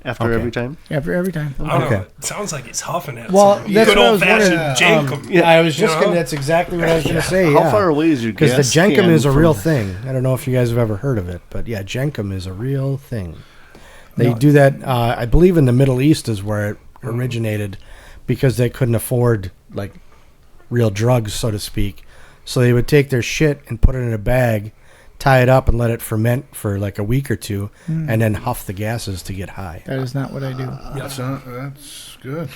E: After
B: Okay.
E: every time.
D: After every time.
F: I don't
B: Okay.
F: know. It sounds like he's huffing it.
B: Well,
F: Some
B: that's
F: good
B: what I was
F: old-fashioned
B: wondering.
F: Jenkum.
B: I was just
F: You know?
B: gonna. That's exactly what I was gonna say.
E: How far away is your
B: Because
E: gas
B: the Jenkum
E: can
B: is a
E: from-
B: real thing. I don't know if you guys have ever heard of it, but yeah, Jenkum is a real thing. They
D: No.
B: do that. I believe in the Middle East is where it originated, because they couldn't afford like real drugs, so to speak. So they would take their shit and put it in a bag, tie it up, and let it ferment for like a week or two, and then huff the gases to get high.
D: That is not what I do.
C: That's good.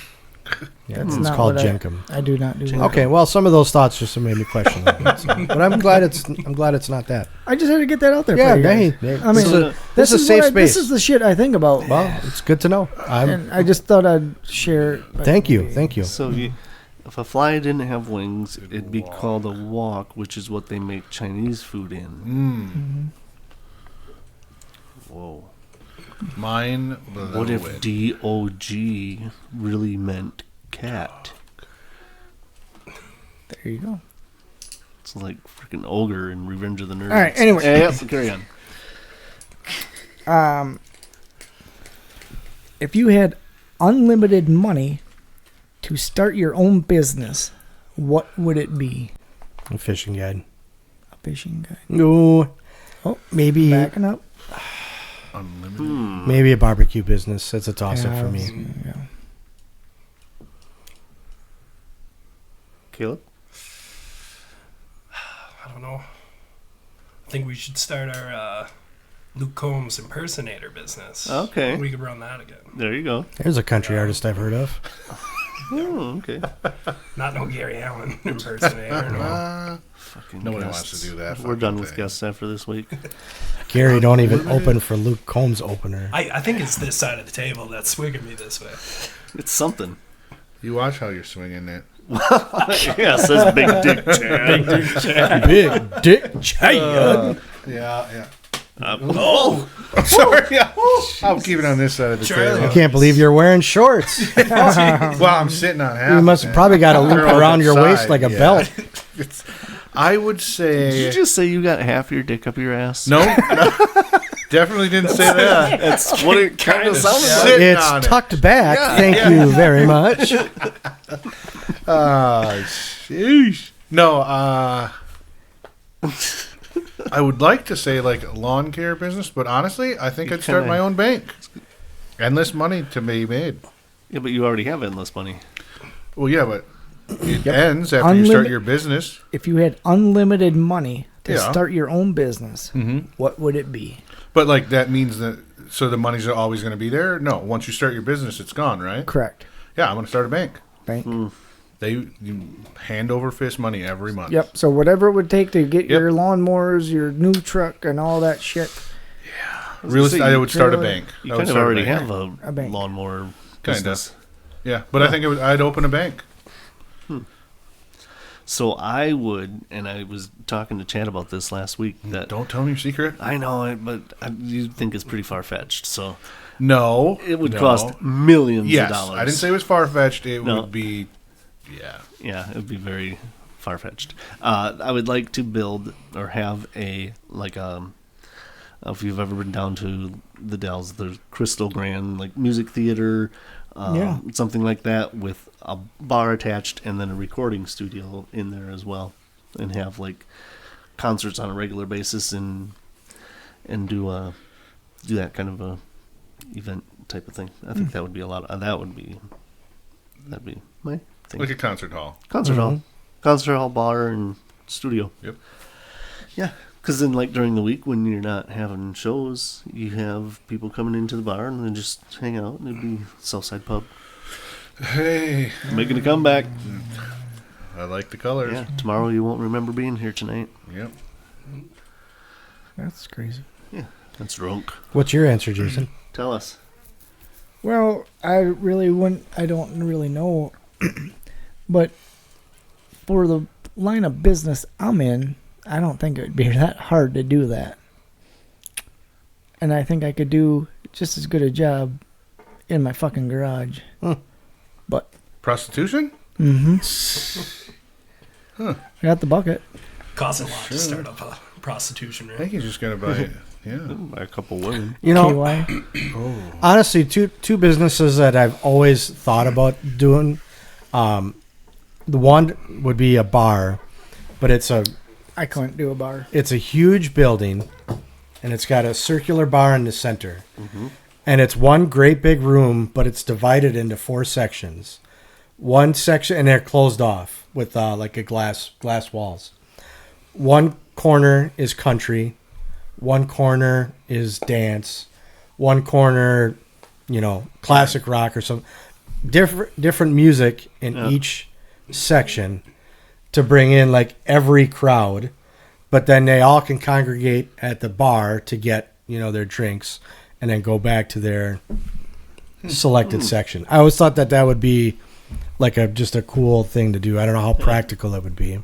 B: Yeah,
D: That's
B: it's
D: not
B: called
D: what
B: Jenkum.
D: I do not do that.
B: Okay, well, some of those thoughts just made me question it. But I'm glad it's not that.
D: I just had to get that out there.
B: Yeah,
D: for you guys.
B: hey,
D: I mean,
B: this is a
D: this is
B: safe
D: what
B: space.
D: This is the shit I think about.
B: Well, it's good to know.
D: And I just thought I'd share. it.
B: Thank you.
E: So if a fly didn't have wings, it'd be called a wok, which is what they make Chinese food in. Whoa.
C: Mine.
E: What if D-O-G really meant cat?
D: There you go.
E: It's like freaking ogre in Revenge of the Nerds.
D: All right, anyway.
E: Yep, carry on.
D: If you had unlimited money to start your own business, what would it be?
B: A fishing guide.
D: A fishing guy.
B: No.
D: Oh,
B: Maybe
D: backing up.
C: Unlimited.
B: maybe a barbecue business. That's a toss-up for me.
D: Yeah.
E: Caleb?
F: I don't know. I think we should start our Luke Combs impersonator business.
E: Okay.
F: We could run that again.
E: There you go.
B: There's a country artist I've heard of.
E: Oh, okay.
F: Not no Gary Allen impersonator. No.
E: Fucking
C: Nobody
E: guests.
C: wants to do that.
E: We're done
C: fucking
E: with
C: thing.
E: guests after this week.
B: Gary, don't even open for Luke Combs opener.
F: I think it's this side of the table that's swinging me this way.
E: It's something.
C: You watch how you're swinging it.
E: Yeah, says Big Dick Chad.
B: Big Dick Chad.
C: Yeah.
E: Oh!
C: Sorry. Yeah. I'm keeping on this side of the
F: Charlie.
B: I
C: table.
B: can't believe you're wearing shorts.
C: Well, I'm sitting on half.
B: You must have probably got a loop
C: They're on
B: around
C: the
B: your waist
C: side,
B: like a
C: yeah.
B: belt.
C: I would
E: Did
C: say
E: you just say you got half your dick up your ass?
C: no. Definitely didn't say that.
E: That's what it kind of sounded like.
C: Sitting on
B: It's
C: it.
B: tucked back. Thank you very much.
C: Sheesh. No, I would like to say like a lawn care business, but honestly, I think I'd start
E: kinda-
C: my own bank. Endless money to be made.
E: Yeah, but you already have endless money.
C: Well, yeah, but it ends after you start your business.
D: If you had unlimited money to
C: Yeah.
D: start your own business, what would it be?
C: But like that means that so the money's always going to be there. No, once you start your business, it's gone, right?
D: Correct.
C: Yeah, I'm going to start a bank.
D: Bank.
C: You hand over fist money every month.
D: Yep. So whatever it would take to get
C: Yep.
D: your lawnmowers, your new truck, and all that shit.
C: I would start a
D: really-
C: bank.
E: You
C: I would
E: kind of
C: start a
E: already
C: bank.
E: have
D: A bank.
E: lawnmower
C: Kinda.
E: business.
C: Yeah, but I think I'd open a bank.
E: So I would, and I was talking to Chad about this last week. That
C: Don't tell me your secret.
E: I know it, but you think it's pretty far fetched. So
C: No,
E: it would
C: no.
E: cost millions
C: Yes,
E: of dollars.
C: I didn't say it was far fetched. It
E: No.
C: would be, yeah.
E: Yeah, it would be very far fetched. I would like to build or have a if you've ever been down to the Dells, the Crystal Grand music theater,
D: Yeah.
E: something like that with a bar attached and then a recording studio in there as well, and have concerts on a regular basis and do that kind of a event type of thing. I think that would be that'd be my thing.
C: Like a concert hall.
E: Concert hall, bar, and studio.
C: Yep.
E: Yeah, because then during the week when you're not having shows, you have people coming into the bar and then just hang out, and it'd be Southside Pub
C: Hey,
E: making a comeback.
C: I like the colors.
E: Yeah, tomorrow you won't remember being here tonight.
C: Yep.
D: That's crazy.
E: Yeah, that's drunk.
B: What's your answer, Jason?
E: Tell us.
D: Well, I don't really know. But for the line of business I'm in, I don't think it would be that hard to do that. And I think I could do just as good a job in my fucking garage. But
C: Prostitution?
D: I got the bucket.
F: Costs a lot to start up a prostitution
C: I
F: ring.
C: think he's just gonna buy it. Yeah.
E: By a couple women.
B: You know,
D: KY.
B: honestly, two businesses that I've always thought about doing. The one would be a bar, but
D: I couldn't do a bar.
B: it's a huge building, and it's got a circular bar in the center, and it's one great big room, but it's divided into 4 sections. One section, and they're closed off with like a glass walls. One corner is country, one corner is dance, one corner, classic rock or some different music in each section to bring in like every crowd, but then they all can congregate at the bar to get their drinks and then go back to their selected section. I always thought that would be like just a cool thing to do. I don't know how practical it would be,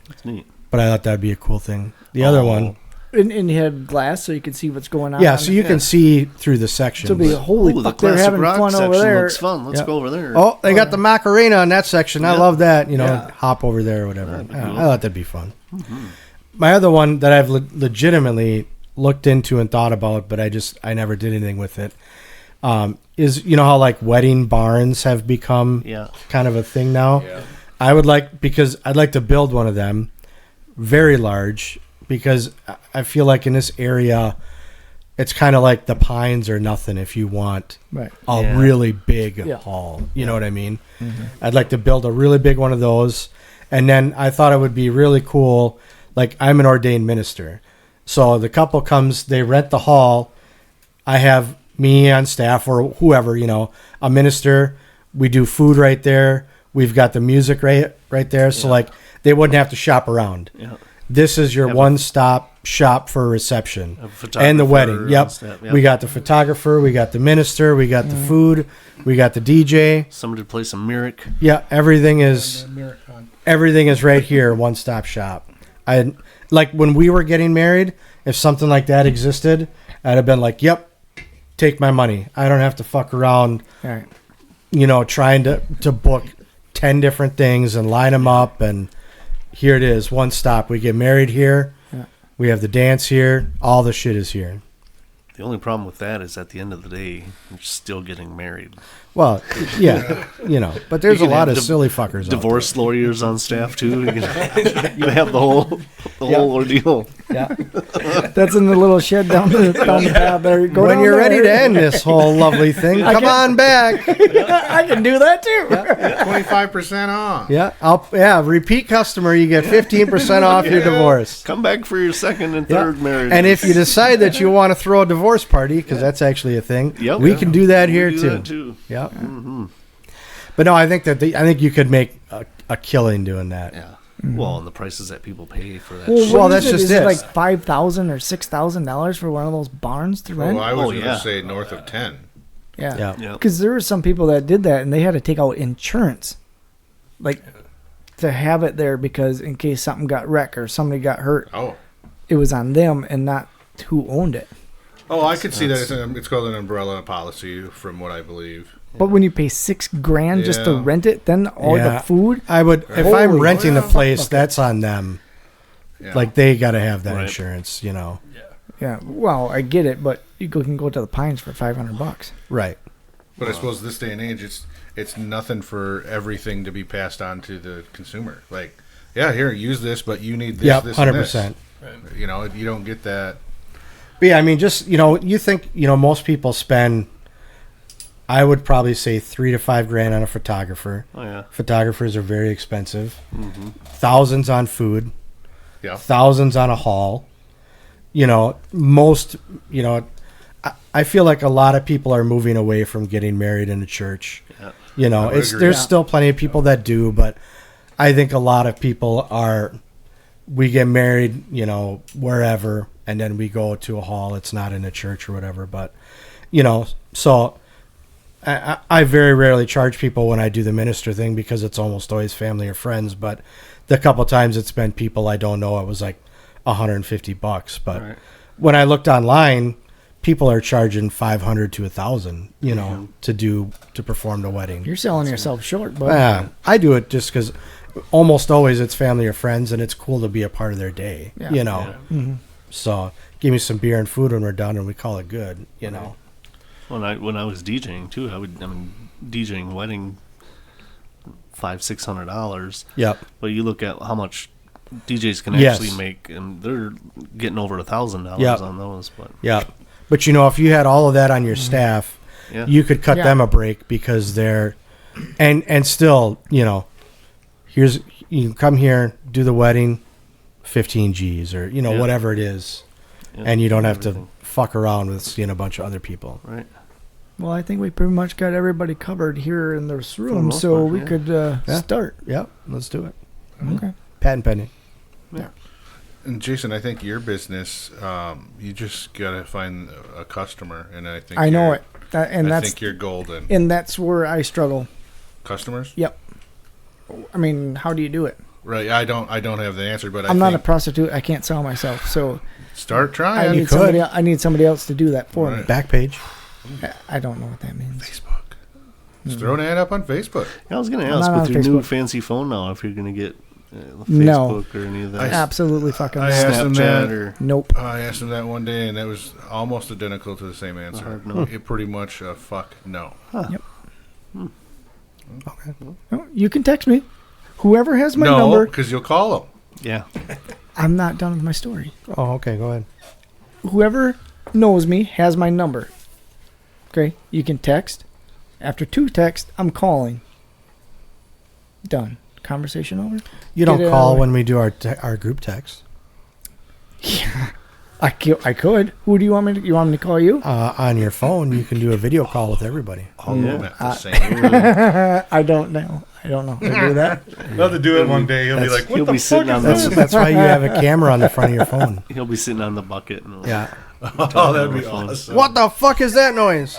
E: That's neat.
B: but I thought that'd be a cool thing. The other one,
D: And you had glass so you could see what's going on.
B: yeah, so you can see through the sections.
D: So be holy
E: Ooh, the
D: fuck, they're
E: classic
D: having
E: rock
D: fun
E: section
D: over there.
E: looks fun. Let's
B: Yeah.
E: go over there.
B: Oh, they got the Macarena in that section. I
E: Yeah.
B: love that.
E: Yeah.
B: Hop over there or whatever.
E: That'd be
B: I
E: cool.
B: thought that'd be fun. My other one that I've legitimately looked into and thought about, but I never did anything with it, is how like wedding barns have become
E: Yeah.
B: kind of a thing now.
C: Yeah.
B: Because I'd like to build one of them, very large, because I feel like in this area, it's kind of like the Pines or nothing if you want
D: Right.
B: a
E: Yeah.
B: really big
D: Yeah.
B: hall. You know what I mean? I'd like to build a really big one of those. And then I thought it would be really cool. Like, I'm an ordained minister. So the couple comes, they rent the hall. I have me on staff or whoever, a minister. We do food right there. We've got the music right there. So, like, they wouldn't have to shop around.
E: Yeah.
B: This is your
E: Have a-
B: one-stop shop for reception
E: A
B: and the
E: photographer
B: wedding.
E: and
B: Yep.
E: stuff, yep.
B: We got the photographer, we got the minister, we got the food, we got the DJ.
E: Somebody play some Myrick.
B: Yeah, everything is right here, one-stop shop. I like when we were getting married. If something like that existed, I'd have been like, "Yep, take my money. I don't have to fuck around."
D: All right.
B: Trying to book 10 different things and line them up, and here it is, one stop. We get married here.
D: Yeah.
B: We have the dance here. All the shit is here.
E: The only problem with that is at the end of the day, you're still getting married.
B: Well, yeah, but there's
E: You
B: a
E: can
B: lot
E: have
B: of silly fuckers out
E: Divorce lawyers on staff too. You can have the whole ordeal.
B: there. Yeah.
D: That's in the little shed down the path there. Go
B: When
D: down
B: you're
D: there.
B: ready to end this whole lovely thing, come on back.
D: I can do that too.
C: 25% off.
B: Yeah, repeat customer, you get 15% off your divorce.
E: Come back for your second and
B: Yeah.
E: third marriage.
B: And if you decide that you want to throw a divorce party, because that's actually a thing,
E: Yep.
B: we can do that here
E: We do
B: too.
E: that too.
B: Yeah. But no, I think you could make a killing doing that.
E: Yeah. Well, and the prices that people pay for that.
D: Well,
E: shit.
D: what
B: that's
D: is it?
B: just
D: Is
B: it.
D: it like $5,000 or $6,000 for one of those barns to rent?
C: Oh, I was
E: Oh,
C: going to
E: yeah.
C: say north of 10.
D: Yeah.
B: Yeah.
E: Yeah.
D: Because there were some people that did that and they had to take out insurance, like to have it there because in case something got wrecked or somebody got hurt,
C: Oh.
D: it was on them and not who owned it.
C: Oh, I could see that. It's called an umbrella policy, from what I believe.
D: But when you pay $6,000 just to
C: Yeah.
D: rent it, then all
B: Yeah.
D: the food.
B: I would, if I'm
D: Holy
B: renting the
D: fuck.
B: place, that's on them.
C: Yeah.
B: Like, they got to have that
E: Right.
B: insurance,
D: Yeah. Well, I get it, but you can go to the Pines for $500.
B: Right.
C: But I suppose this day and age, it's nothing for everything to be passed on to the consumer. Like, yeah, here, use this, but you need this,
B: Yep,
C: this,
B: 100%.
C: and this. You don't get that.
B: But yeah, I mean, just, you think, most people spend, I would probably say $3,000 to $5,000 on a photographer.
E: Oh yeah.
B: Photographers are very expensive. Thousands on food.
C: Yeah.
B: Thousands on a hall. I feel like a lot of people are moving away from getting married in a church.
E: Yeah.
B: You know,
C: I would
B: it's
C: agree.
B: there's
D: Yeah.
B: still plenty of people that do, but I think a lot of people we get married, wherever, and then we go to a hall. It's not in a church or whatever, but, so I very rarely charge people when I do the minister thing because it's almost always family or friends. But the couple times it's been people I don't know, it was like $150. But when I looked online, people are charging $500 to $1,000, to perform the wedding.
D: You're selling yourself short, but
B: Yeah, I do it just because almost always it's family or friends, and it's cool to be a part of their day.
D: Yeah.
B: Mm-hmm. So give me some beer and food when we're done, and we call it good.
E: When I was DJing too, DJing wedding $500-$600.
B: Yep.
E: But you look at how much DJs can
B: Yes.
E: actually make, and they're getting over $1,000
B: Yep.
E: on those. But
B: Yep. But if you had all of that on your staff,
E: yeah,
B: you could cut
D: Yeah.
B: them a break because they're, and still, you can come here, do the wedding, 15 G's or
E: Yeah.
B: whatever it is,
E: yeah,
B: and you don't have
E: everything.
B: to fuck around with seeing a bunch of other people.
E: Right.
D: well, I think we pretty much got everybody covered here in this
E: the
D: room,
E: most
D: so
E: part,
D: we
E: yeah.
D: could start.
B: Yep. Let's do it.
D: Okay.
B: Patent pending.
C: And Jason, I think your business, you just gotta find a customer, and I think
D: I know
C: you're-
D: it, and
C: I
D: that's
C: think you're golden.
D: and that's where I struggle.
C: Customers,
D: Yep. I mean, how do you do it?
C: right? I don't have the answer, but
D: I'm not a
C: think
D: prostitute. I can't sell myself, so
C: start
D: I
C: trying.
D: need somebody. I need somebody else to do that for
C: Right.
B: Back page.
D: me. I don't know what that means.
C: Facebook. Just throw an ad up on Facebook.
E: Yeah, I was going to
D: I'm
E: ask
D: not
E: with
D: on
E: your new
D: Facebook.
E: fancy phone now if you're going to get
D: No.
E: Facebook or any of that.
D: Absolutely fucking
C: I
D: not.
C: asked him
E: Snapchat
C: that.
E: or
D: Nope.
C: I asked him that one day, and that was almost identical to the same answer.
E: hard no.
C: It pretty much fuck no.
D: No, you can text me. Whoever has my
C: No,
D: number.
C: because you'll call them.
E: Yeah.
D: I'm not done with my story.
B: Oh, okay. Go ahead.
D: Whoever knows me has my number. Okay, you can text. After 2 texts, I'm calling. Done. Conversation over.
B: You don't
D: Get it
B: call
D: out.
B: when we do our group text.
D: I could. Who do you want me to? You want me to call you?
B: On your phone, you can do a video call with everybody.
C: All of them
E: Yeah.
C: at the same.
D: I don't know. I don't know how to do that.
C: He'll have to do it one day. He'll be
B: That's-
C: like, "What
E: He'll
C: the
E: be sitting
C: fuck
E: on
C: is
E: the
C: this?"
B: That's why you have a camera on the front of your phone.
E: He'll be sitting on the bucket. And
B: Yeah.
C: Oh, that'd be awesome.
B: What the fuck is that noise?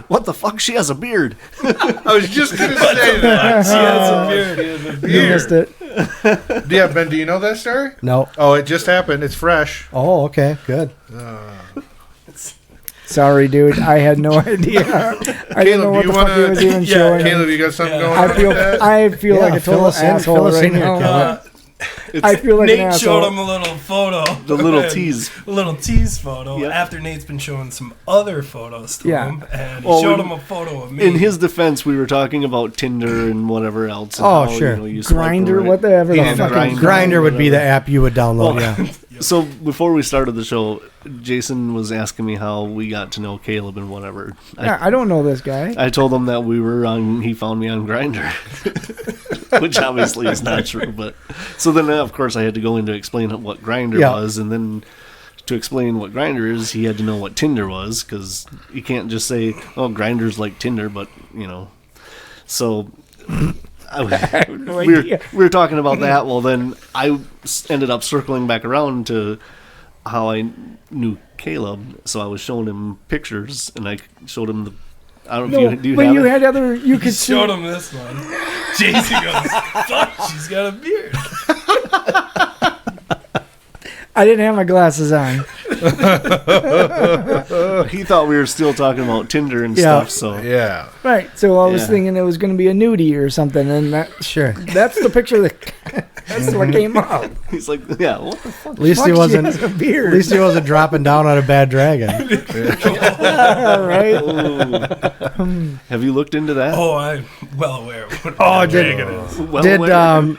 E: What the fuck? She has a beard.
C: I was just gonna say that.
F: She has a beard.
D: You missed it.
C: Yeah, Ben, do you know that story?
B: No.
C: Oh, it just happened. It's fresh.
B: Oh, okay. Good.
D: Sorry, dude. I had no idea. I didn't know
C: Caleb,
D: what
C: you
D: the fuck he
C: wanna-
D: was even
F: Yeah,
D: showing.
C: Caleb, you got something going
D: I
C: on
D: feel
C: with that?
D: I feel
B: Yeah,
D: like a
B: fill
D: total
B: us in
D: asshole
B: here,
D: right now.
B: Caleb.
D: I feel like an
F: Nate
D: asshole.
F: showed him a little photo.
E: The little tease.
F: A little tease photo.
E: Yep.
F: After Nate's been showing some other photos to
D: Yeah.
F: him. And he
E: Well,
F: showed
E: in-
F: him a photo of me.
E: In his defense, we were talking about Tinder and whatever else. And
B: Oh,
E: how,
B: sure.
E: you swipe
D: Grinder,
E: right.
D: whatever the
E: Yeah,
D: fucking
B: Grinder would be the app you would download.
E: Well,
B: Yeah.
E: So before we started the show, Jason was asking me how we got to know Caleb and whatever.
D: Yeah, I don't know this guy.
E: I told him that we were on. He found me on Grinder, which obviously is not true. But so then, of course, I had to go in to explain what Grinder
B: Yeah.
E: was, and then to explain what Grinder is, he had to know what Tinder was, because you can't just say, "Oh, Grinder's like Tinder," but So
D: No
E: we
D: idea.
E: were talking about that. Well, then I ended up circling back around to how I knew Caleb. So I was showing him pictures, and I showed him the. I don't know
D: No,
E: if do you
D: but
E: have
D: you
E: it?
D: had other. You could see.
F: showed him this one. Jason goes, fuck, she's got a beard.
D: I didn't have my glasses on.
E: He thought we were still talking about Tinder and
B: Yeah.
E: stuff. So
C: Yeah.
D: Right, so I was
E: Yeah.
D: thinking it was going to be a nudie or something, and
B: Sure.
D: that's the picture that that's what came up.
E: he's like, "Yeah, what the fuck?"
B: At least
D: Fuck,
B: he
D: she
B: wasn't.
D: has a beard.
B: At least he wasn't dropping down on a bad dragon.
D: right?
E: Ooh. Have you looked into that?
F: Oh, I'm well aware of what
B: Oh,
F: a
B: did-
F: dragon is.
E: Well,
B: Did
E: wait.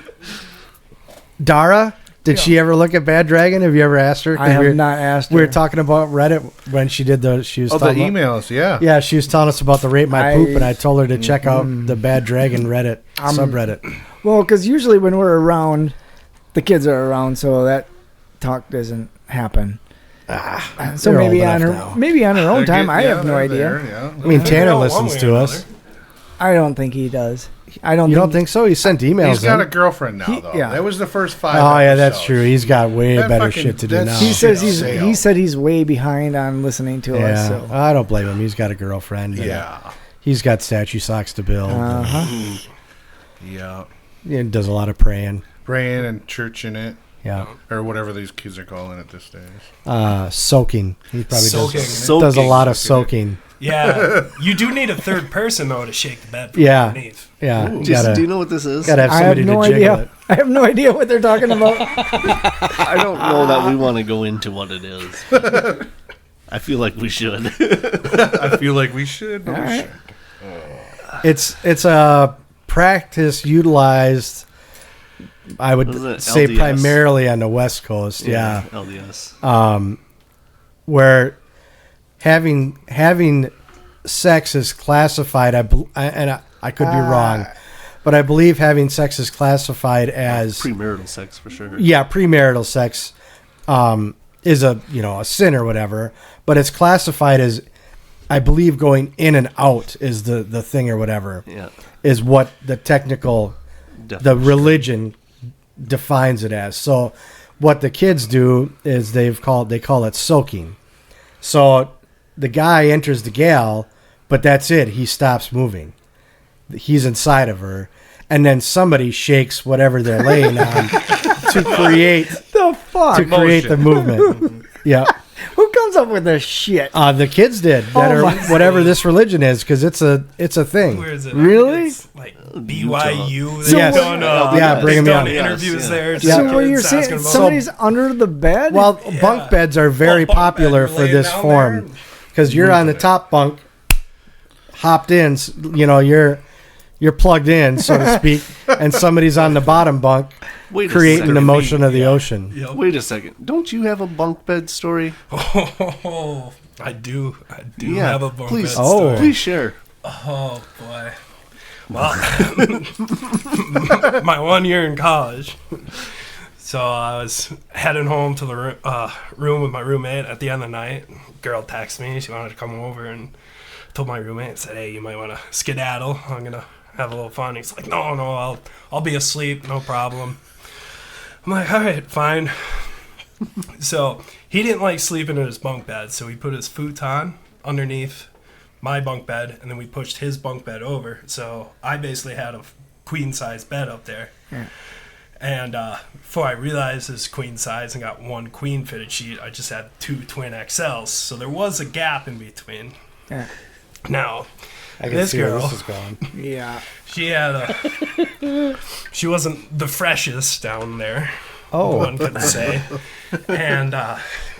B: Dara? Did she ever look at Bad Dragon? Have you ever asked her? 'Cause
D: I
B: we were-
D: have not asked.
B: We were
D: her.
B: talking about Reddit when she did she was
C: Oh, the
B: talking about-
C: emails, yeah.
B: Yeah, she was telling us about the Rate My Poop, and I told her to check out
D: Mm-hmm.
B: the Bad Dragon Reddit subreddit.
D: Well, because usually when we're around, the kids are around, so that talk doesn't happen. So
B: they're
D: maybe
B: old
D: on her,
B: enough now.
D: maybe on her own
C: They're
D: time.
C: good-
D: I
C: yeah,
D: have no
C: they're
D: idea.
C: there, yeah.
B: I mean,
F: They
B: Tanner
F: know one
B: listens
F: way
B: to
F: or
B: us.
D: I don't think he does. I don't.
B: You don't think so? He sent emails.
C: He's got
B: in.
C: a girlfriend now, though.
D: yeah.
C: That was the first 5
B: Oh yeah, that's
C: episodes.
B: true. He's got way
C: That
B: better
C: fucking-
B: shit to do
C: that's-
B: now.
D: He says
C: Shit,
D: he's.
C: sale.
D: He said he's way behind on listening to us.
B: Yeah,
D: So.
B: I don't blame him. He's got a girlfriend. and
C: Yeah.
B: he's got statue socks to build.
C: Yeah.
B: He does a lot of praying.
C: Praying and churching it.
B: Yeah,
C: Or whatever these kids are calling it these days.
B: soaking. He probably
F: Soaking.
B: does a lot of soaking.
F: Yeah, you do need a third person though to shake the bed from
B: Yeah.
F: underneath.
B: Yeah, you
E: Jason,
B: gotta,
E: do you know what this is?
B: gotta have
D: I have
B: somebody
D: no
B: to jiggle
D: idea.
B: it.
D: I have no idea what they're talking about.
E: I don't know that we want to go into what it is. I feel like we should.
C: I feel like we should. But
D: All
C: we
D: right.
C: should.
B: It's a practice utilized, I
E: What is it,
B: would say,
E: LDS?
B: primarily on the West Coast. Yeah.
E: LDS.
B: Where having sex is classified, I could be wrong, but I believe having sex is classified as
E: Premarital sex for sure.
B: premarital sex is a sin or whatever, but it's classified as, I believe, going in and out is the thing or whatever,
E: Yeah.
B: is what the technical the
E: Definitely.
B: religion defines it as. So what the kids do is they call it soaking. So the guy enters the gal, but that's it. He stops moving. He's inside of her, and then somebody shakes whatever they're laying on to create
D: The fuck?
B: the movement. Yeah.
D: Who comes up with this shit?
B: The kids did that,
D: Oh
B: or
D: my
B: whatever this religion is, because it's a thing.
F: Where is it?
D: Really?
F: It's like BYU.
D: So
F: They've
B: what-
F: done,
B: Yeah, bring 'em
F: they've done
B: in.
F: interviews
E: Yes,
F: there.
E: yeah.
F: to
B: Yeah.
D: So
F: kids
D: what you're
F: asking
D: saying?
F: about-
D: Somebody's under the bed?
B: Well,
F: Yeah.
B: bunk beds are very
F: Well, bunk
B: popular
F: bed,
B: for
F: laying
B: this
F: down
B: form
F: there.
B: because you're on the top bunk, hopped in. You're plugged in, so to speak, and somebody's on the bottom bunk
E: Wait a
B: creating
E: second.
B: the motion of the ocean.
F: Yep.
E: Wait a second. Don't you have a bunk bed story?
F: Oh, I do
E: Yeah,
F: have a bunk
E: please.
F: bed
B: Oh.
F: story.
E: Please share.
F: Oh boy. Well, my 1 year in college. So I was heading home to the room with my roommate at the end of the night. Girl texted me. She wanted to come over and told my roommate, said, "Hey, you might want to skedaddle. I'm gonna have a little fun." He's like, "No, I'll be asleep. No problem." I'm like, "All right, fine." So he didn't like sleeping in his bunk bed, so he put his futon underneath my bunk bed, and then we pushed his bunk bed over. So I basically had a queen size bed up there.
D: Yeah.
F: And before I realized it was queen size and got one queen fitted sheet, I just had 2 twin XLs. So there was a gap in between.
D: Yeah.
F: Now,
B: I
F: This
B: see where
F: girl.
B: this is going.
D: Yeah.
F: she had she wasn't the freshest down there.
B: Oh,
F: One could say. And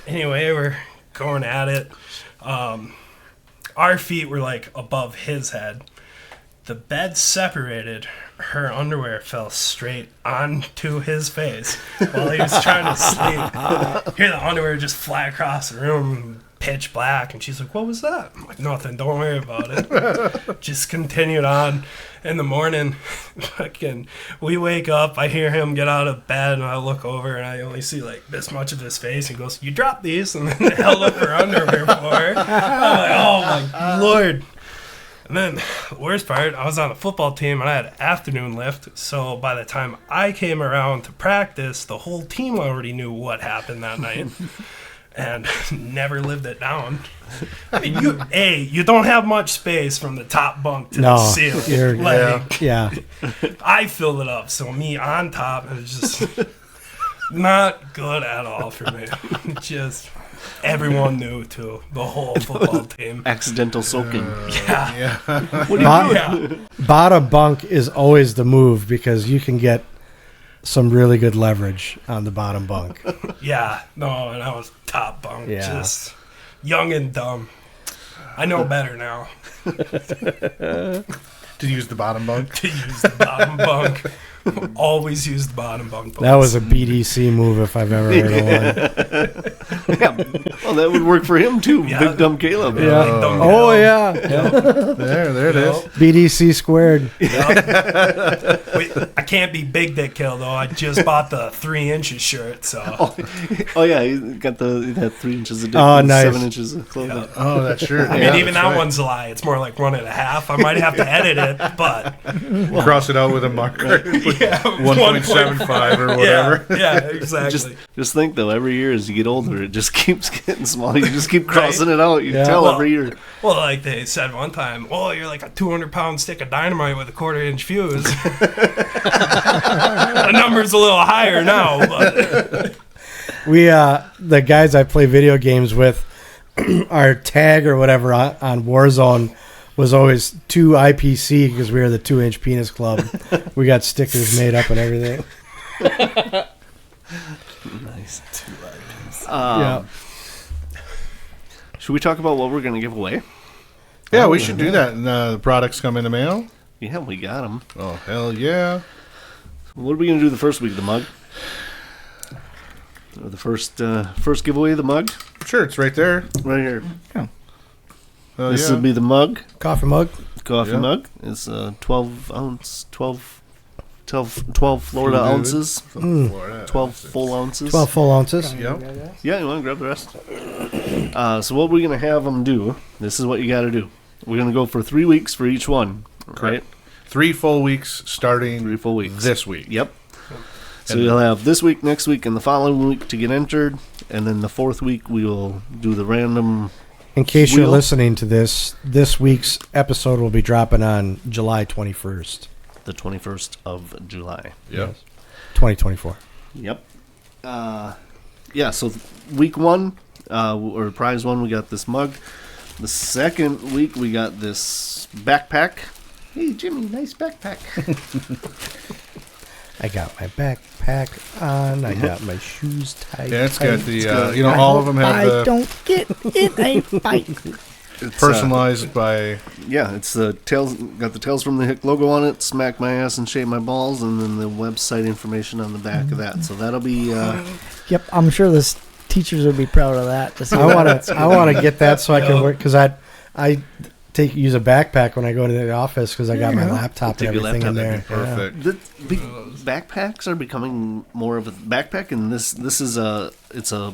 F: anyway, we're going at it. Our feet were like above his head. The bed separated. Her underwear fell straight onto his face while he was trying to sleep. Hear the underwear just fly across the room, pitch black, and she's like, "What was that?" I'm like, "Nothing. Don't worry about it." Just continued on. In the morning, we wake up. I hear him get out of bed, and I look over, and I only see like this much of his face. He goes, "You dropped these," and then held up her underwear for her. I'm like, "Oh my lord!" And then the worst part, I was on a football team and I had afternoon lift. So by the time I came around to practice, the whole team already knew what happened that night. And never lived it down. I mean, you don't have much space from the top bunk to the ceiling.
B: yeah.
F: I filled it up, so me on top, it was just not good at all for me. Just everyone knew too, the whole football team.
E: Accidental soaking.
F: Yeah.
B: Bottom bunk is always the move because you can get some really good leverage on the bottom bunk.
F: Yeah, no, and I was top bunk,
B: Yeah.
F: just young and dumb. I know better now
C: To use the bottom bunk.
F: to use the bottom bunk. Always use the bottom bunk.
B: That was a BDC move if I've ever heard of one.
E: Yeah. Well, that would work for him too.
F: Yeah.
E: Big dumb Caleb.
B: Yeah.
F: Like dumb
B: Oh
F: Caleb.
B: yeah.
C: There it is.
B: BDC squared.
F: Wait, I can't be Big Dick Kill though. I just bought the 3 inches shirt, so
E: Oh yeah, he got that 3 inches of dick.
B: Oh,
E: and
B: nice.
E: 7 inches of clothing.
C: Oh, that's sure.
F: I mean even that one's a lie. It's more like 1.5. I might have to edit it, but
C: Cross it out with a marker.
F: yeah,
C: 1.75 or whatever.
F: Yeah, exactly.
E: Just think though, every year as you get older, it just keeps getting smaller. You just keep crossing it out. You
B: Yeah.
E: tell
F: Well,
E: every year.
F: Well, like they said one time, oh, you're like a 200-pound stick of dynamite with a 1/4-inch fuse. The number's a little higher now, but
B: We the guys I play video games with, our tag or whatever on Warzone was always 2 IPC because we were the 2-inch penis club. We got stickers made up and everything.
E: Nice.
B: Yeah.
E: Should we talk about what we're going to give away?
C: Yeah, we should do that. And the products come in the mail.
E: Yeah, we got them.
C: Oh, hell yeah.
E: What are we going to do the first week? The mug? Or the first giveaway, the mug?
C: Sure, it's right there.
E: Right here.
C: Hell
E: This
C: yeah.
E: will be the mug.
B: Coffee mug.
E: Coffee
C: Yeah.
E: mug. It's 12 Florida ounces.
C: Florida.
E: 12 full ounces.
B: 12 full ounces.
C: Yep.
E: Yeah, you want to grab the rest? So what we're going to have them do, this is what you got to do. We're going to go for 3 weeks for each one. Right?
C: 3 full weeks starting
E: 3 full weeks.
C: this week.
E: Yep. So
C: And-
E: you'll have this week, next week, and the following week to get entered. And then the 4th week, we will do the random.
B: In case you're
E: Wheel.
B: listening to this week's episode will be dropping on July 21st,
E: The 21st of July.
C: Yep.
B: 2024.
E: Yep. Yeah, so week 1, or prize 1, we got this mug. The second week, we got this backpack. Hey, Jimmy, nice backpack.
B: I got my backpack on. I got my shoes tied.
C: Yeah, it's got
B: tight.
C: the,
E: got-
C: all of them have
D: I
C: the
D: don't get in a fight.
E: It's,
C: personalized by.
E: yeah, it's the tails. Got the Tales from the Hick logo on it. Smack my ass and shave my balls, and then the website information on the back of that. So that'll be.
D: Yep, I'm sure the teachers would be proud of that. To see
B: I
D: that.
B: want to get that so I can work because I use a backpack when I go to the office because I got my laptop and
E: Take your
B: everything in
E: laptop,
B: there.
E: that'd
B: Yeah.
C: Perfect.
E: Backpacks are becoming more of a backpack, and this is it's a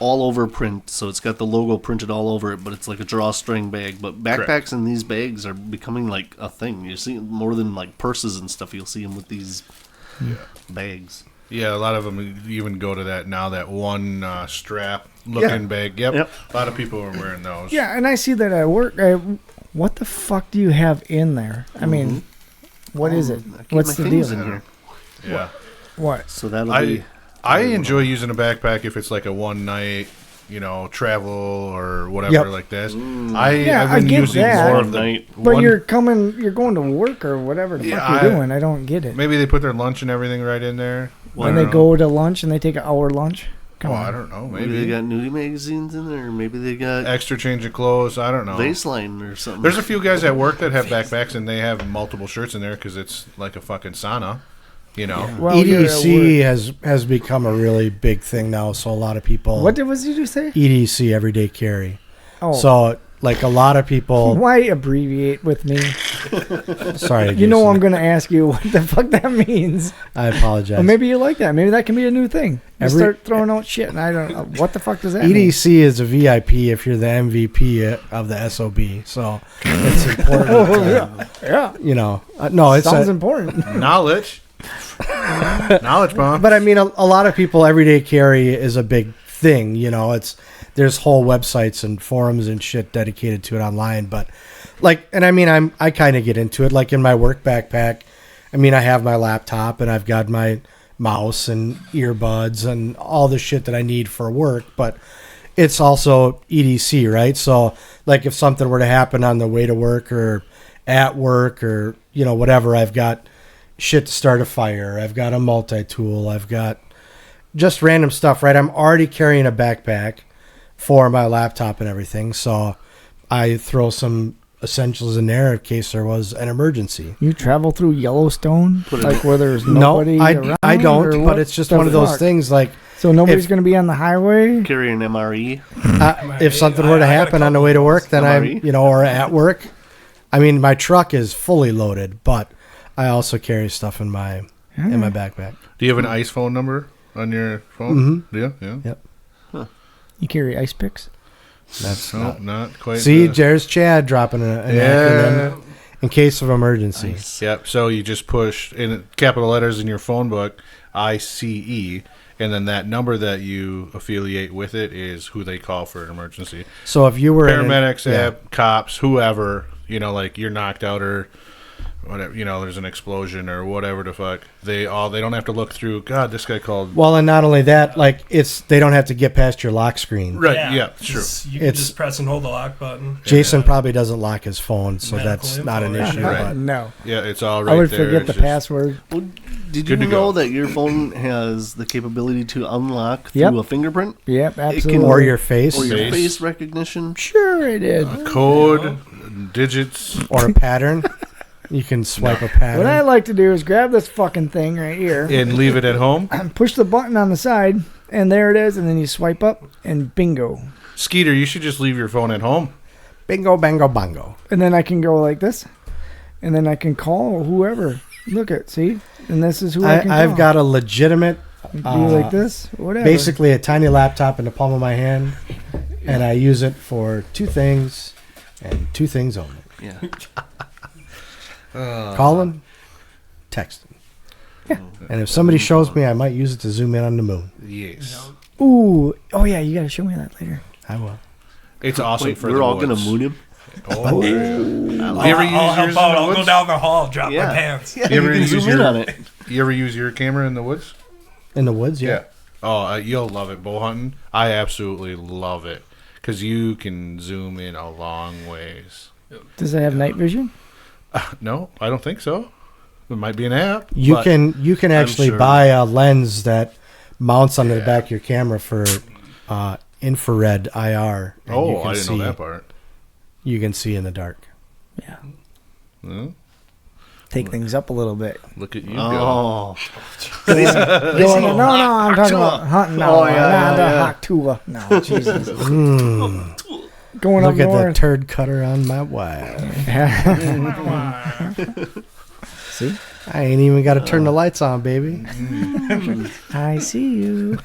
E: all over print, so it's got the logo printed all over it, but it's like a drawstring bag. But backpacks
C: Correct.
E: and these bags are becoming like a thing. You see more than like purses and stuff. You'll see them with these bags.
C: Yeah, a lot of them even go to that now. That one strap looking bag. Yep.
E: Yep.
C: A lot of people are wearing those.
D: Yeah, and I see that at work. What the fuck do you have in there? I mean, what is it?
E: I keep
D: What's
E: my
D: the
E: things
D: deal?
E: in here?
C: Yeah.
D: What?
E: So that'll be.
C: I enjoy using a backpack if it's like a one night, travel or whatever
B: Yep.
C: like this.
D: Yeah,
C: I've
D: I
C: been
D: get
C: using
D: that.
C: more of the
E: Night.
D: But
C: one-
D: you're going to work or whatever the
C: Yeah,
D: fuck you're doing. I don't get it.
C: Maybe they put their lunch and everything right in there.
D: When
C: I
D: they
C: don't
D: go to lunch and they take an hour lunch. Come
C: Oh,
D: on.
C: I don't know.
E: Maybe they got nudie magazines in there. Maybe they got
C: Extra change of clothes. I don't know.
E: baseline or something.
C: There's a few guys at work that have backpacks and they have multiple shirts in there because it's like a fucking sauna.
D: Well, you're at
B: EDC
D: work.
B: has become a really big thing now, so a lot of people.
D: What did you say?
B: EDC, everyday carry.
D: Oh,
B: So like a lot of people.
D: why abbreviate with me?
B: Sorry,
D: You know
B: Jason.
D: I'm going to ask you what the fuck that means.
B: I apologize.
D: Or maybe you like that. Maybe that can be a new thing. You
B: Every-
D: start throwing out shit, and I don't know. What the fuck does that mean?
B: EDC is a VIP if you're the MVP of the SOB. So it's important.
D: Oh, yeah.
B: No, it's
D: Sounds
B: a,
D: important.
C: Knowledge. Knowledge bomb.
B: But I mean, a lot of people, everyday carry is a big thing. There's whole websites and forums and shit dedicated to it online. But I kind of get into it. Like in my work backpack, I have my laptop and I've got my mouse and earbuds and all the shit that I need for work. But it's also EDC, right? So like if something were to happen on the way to work or at work or, whatever, I've got shit to start a fire. I've got a multi-tool. I've got just random stuff, right? I'm already carrying a backpack for my laptop and everything. So I throw some essentials in there in case there was an emergency.
D: You travel through Yellowstone,
E: Put it-
D: like where there's
B: No,
D: nobody around?
B: I
D: or
B: don't,
D: what
B: but it's just
D: the
B: one of those
D: fuck?
B: things like
D: So nobody's
B: If-
D: going to be on the highway?
E: Carry an MRE.
B: If something were to
F: I got a
B: happen on the
F: couple
B: way to
F: of
B: work, then I'm,
E: MRE.
B: or at work. I mean, my truck is fully loaded, but I also carry stuff in my backpack.
C: Do you have an ice phone number on your phone?
B: Mm-hmm.
C: Yeah.
B: Yep.
D: You carry ice picks?
B: That's
C: No, not quite.
B: See,
C: the-
B: there's Chad dropping an acronym in case of emergency.
C: Yep. So you just push in capital letters in your phone book, ICE, and then that number that you affiliate with it is who they call for an emergency.
B: So if you were in
C: Paramedics,
B: yeah.
C: cops, whoever, like you're knocked out or whatever, there's an explosion or whatever the fuck. They don't have to look through. God, this guy called.
B: Well, and not only that, like they don't have to get past your lock screen.
C: Right. Yeah. Sure.
F: You can
B: It's-
F: just press and hold the lock button.
B: Jason probably doesn't lock his phone, so
F: Medical
B: that's
F: info,
B: not an
F: right?
B: issue.
C: Right.
B: But
D: No.
C: Yeah. It's all right
D: I would
C: there.
D: forget
C: It's
D: the
C: just-
D: password.
E: Well, did you
C: Good to
E: know
C: go.
E: that your phone has the capability to unlock
D: Yep.
E: through a fingerprint?
D: Yep, absolutely.
B: or your face,
E: Or your
C: Face.
E: face recognition?
D: Sure it is.
C: Code, digits.
B: or a pattern. You can swipe a pattern.
D: What I like to do is grab this fucking thing right here,
C: And leave it at home.
D: push the button on the side, and there it is, and then you swipe up, and bingo.
C: Skeeter, you should just leave your phone at home.
B: Bingo, bango, bongo.
D: And then I can go like this, and then I can call whoever. Look at, see? And this is who I can call.
B: I've got a legitimate,
D: Do like this, whatever.
B: basically a tiny laptop in the palm of my hand, and I use it for two things, and two things only:
E: Yeah.
B: calling, texting. And if somebody shows me, I might use it to zoom in on the moon.
C: Yes.
D: Ooh, oh yeah, you gotta show me that later.
B: I will.
C: It's awesome
E: Wait,
C: for
E: we're
C: the
E: all
C: woods.
E: going to moon him?
C: Oh, yeah.
F: I'll,
C: You ever use
F: I'll help
C: yours in
F: out.
C: the
F: I'll go
C: woods?
F: down the hall, drop
E: Yeah.
F: my pants.
E: Yeah,
C: You
E: you
C: ever
E: can
C: use
E: zoom in
C: your-
E: on it.
C: You ever use your camera in the woods?
B: In the woods, yeah.
C: Oh, you'll love it, bow hunting. I absolutely love it because you can zoom in a long ways.
D: Does it have night vision?
C: No, I don't think so. It might be an app.
B: You
C: but-
B: can actually
E: sure.
B: buy a lens that mounts onto the back of your camera for infrared IR. and you
C: Oh,
B: can
C: I didn't know that part.
B: You can see in the dark.
D: Yeah.
C: Hmm?
D: Take things up a little bit.
C: Look at you go.
E: Oh.
D: No, I'm talking about hunting now.
E: Oh, yeah, yeah.
D: Hoctua. No, Jesus. Going up
B: Look at the
D: north.
B: turd cutter on my wife.
D: See?
B: I ain't even got to turn the lights on, baby.
D: I see you.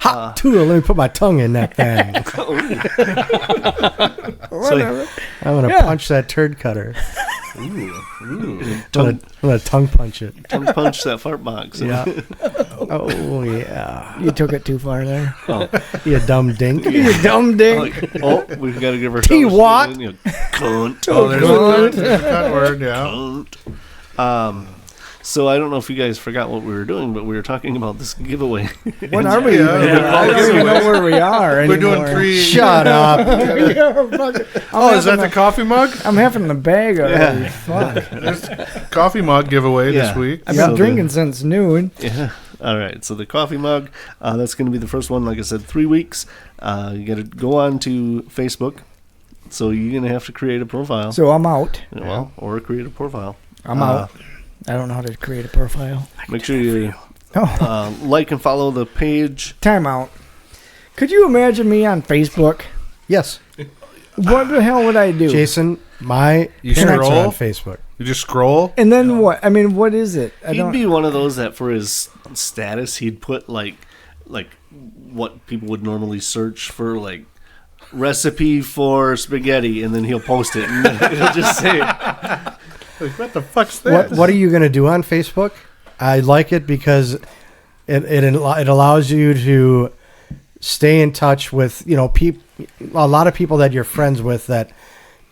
B: Hot tool. Let me put my tongue in that thing.
D: Whatever.
B: I'm gonna
D: Yeah.
B: punch that turd cutter.
E: Tongue,
B: I'm gonna tongue punch it.
E: tongue punch that fart box.
B: Yeah. Oh yeah.
D: You took it too far there.
B: You dumb dink.
D: You dumb dink.
E: Like, oh, we've got to give ourselves
B: T-Watt.
E: Cunt.
C: Oh, there's a cut word, yeah.
E: Cunt. So I don't know if you guys forgot what we were doing, but we were talking about this giveaway.
D: What are we even doing? I don't even know where we are
C: We're doing
D: anymore.
C: 3.
B: Shut up.
C: Oh, is that the coffee mug?
D: I'm having the bag already.
E: Yeah.
D: Fuck.
C: Coffee mug giveaway
E: Yeah.
C: this week.
D: I've
E: So
D: been drinking since noon.
E: Yeah. All right. So the coffee mug, that's going to be the first one. Like I said, 3 weeks. You got to go on to Facebook. So you're going to have to create a profile.
D: So I'm out.
E: Well, or create a profile.
D: I'm out. I don't know how to create a profile.
E: Make sure you
D: Oh,
E: like and follow the page.
D: time out. Could you imagine me on Facebook?
B: Yes,
D: What the hell would I do?
B: Jason. My
C: You
B: parents are
C: scroll?
B: on Facebook.
C: You just scroll.
D: And then what? I mean, what is it? I
E: He'd
D: don't.
E: be one of those that for his status, he'd put like what people would normally search for, like recipe for spaghetti, and then he'll post it, and he'll just say,
C: What the fuck's that?
B: What are you gonna do on Facebook? I like it because it allows you to stay in touch with a lot of people that you're friends with that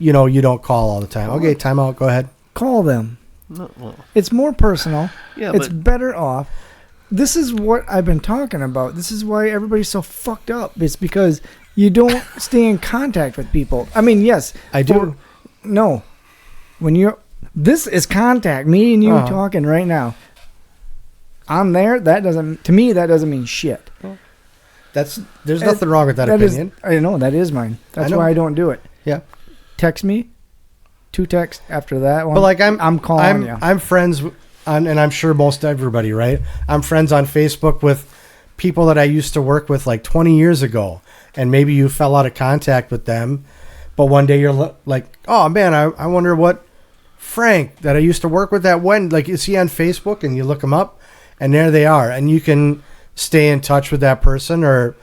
B: you don't call all the time. Okay, time out. Go ahead.
D: Call them.
E: no, well,
D: It's more personal.
E: yeah,
D: It's
E: but
D: better off. This is what I've been talking about. This is why everybody's so fucked up. It's because you don't stay in contact with people. I mean, yes,
B: I do.
D: No, when you're. This is contact. Me and you
B: Uh-huh.
D: talking right now. I'm there. That doesn't mean shit.
B: There's nothing wrong with that
D: is-
B: opinion.
D: I know that is mine. That's
B: know.
D: why I don't do it.
B: Yeah.
D: Text me. 2 texts after that one.
B: But like
D: I'm calling you.
B: I'm friends. and I'm sure most everybody, right? I'm friends on Facebook with people that I used to work with like 20 years ago, and maybe you fell out of contact with them, but one day you're like, oh man, I wonder what Frank that I used to work with that when, like, is he on Facebook? And you look him up, and there they are, and you can stay in touch with that person, or,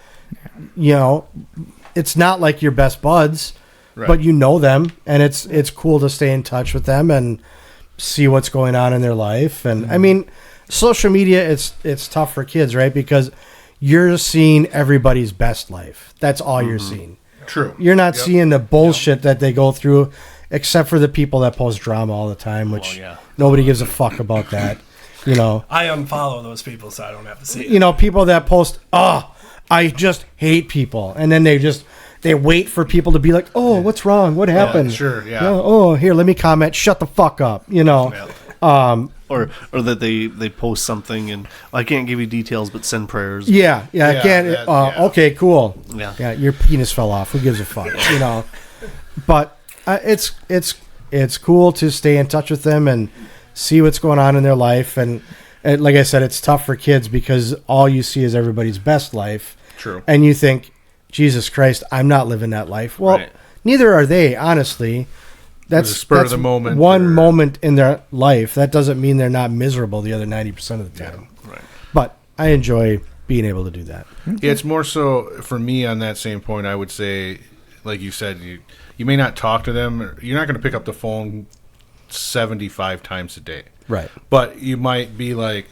B: you know, it's not like your best buds,
C: Right.
B: but you know them, and it's cool to stay in touch with them and see what's going on in their life. And I mean, social media, it's tough for kids, right? Because you're seeing everybody's best life. That's all you're seeing.
C: True.
B: You're not seeing the bullshit that they go through, except for the people that post drama all the time, which nobody gives a fuck about that. You know,
F: I unfollow those people so I don't have to see it.
B: you know, people that post, oh, I just hate people, and then they wait for people to be like, oh, what's wrong? What happened?
C: sure, yeah.
B: Oh, here, let me comment. Shut the fuck up. You know.
C: Yeah.
E: Or that they post something and I can't give you details, but send prayers.
B: Yeah, I
C: Yeah,
B: can't.
C: that- yeah.
B: Okay, cool.
E: Yeah.
B: Your penis fell off. Who gives a fuck? You know. But it's cool to stay in touch with them and see what's going on in their life. And like I said, it's tough for kids because all you see is everybody's best life.
C: True.
B: And you think, Jesus Christ, I'm not living that life. Well,
E: Right.
B: neither are they, honestly. That's
C: a spur of
B: that's
C: the moment
B: one
C: or-
B: moment in their life. That doesn't mean they're not miserable the other 90% of the time.
E: Right.
B: But I enjoy being able to do that.
C: Yeah, it's more so for me on that same point. I would say, like you said, you may not talk to them. You're not going to pick up the phone 75 times a day.
B: Right.
C: But you might be like,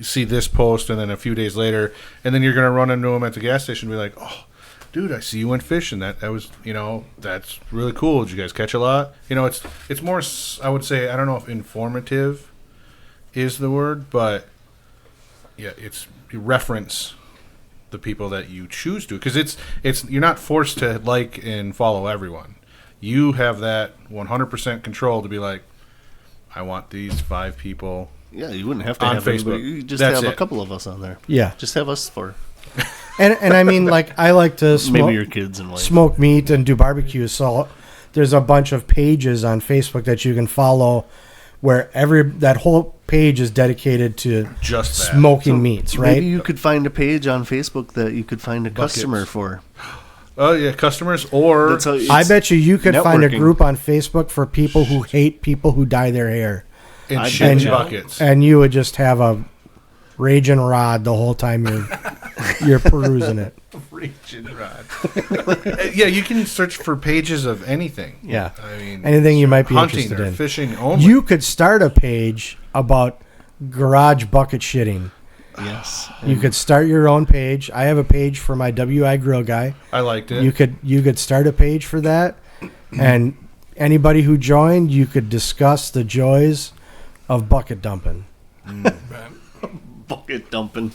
C: see this post, and then a few days later, and then you're going to run into them at the gas station and be like, oh, dude, I see you went fishing. That was, you know, that's really cool. Did you guys catch a lot? You know, it's more, I would say, I don't know if informative is the word, but yeah, it's you reference the people that you choose to, because it's you're not forced to like and follow everyone. You have that 100% control to be like, I want these 5 people.
E: Yeah, you wouldn't have to
C: On
E: have
C: Facebook.
E: everybody. You just
C: That's
E: have a
C: it.
E: couple of us on there.
B: Yeah.
E: Just have us for
B: And I mean, like, I like to
E: maybe your kids and wife.
B: smoke meat and do barbecue. So there's a bunch of pages on Facebook that you can follow where that whole page is dedicated to
C: Just that.
B: smoking meats, right?
E: Maybe you could find a page on Facebook that you could find a
C: Buckets.
E: customer for.
C: Oh yeah, customers or
E: That's how
B: I bet you could find a
E: networking.
B: group on Facebook for people who hate people who dye their hair.
C: in
E: I
C: shit
E: bet you.
C: buckets.
B: And you would just have a raging rod the whole time you're perusing it.
C: Raging rod. Yeah, you can search for pages of anything.
B: Yeah.
C: I mean,
B: Anything you might be
C: hunting
B: interested
C: or
B: in.
C: fishing only.
B: You could start a page about garage bucket shitting.
E: Yes.
B: You could start your own page. I have a page for my WI Grill guy.
C: I liked it.
B: You could start a page for that, and anybody who joined, you could discuss the joys of bucket dumping.
E: Bucket dumping.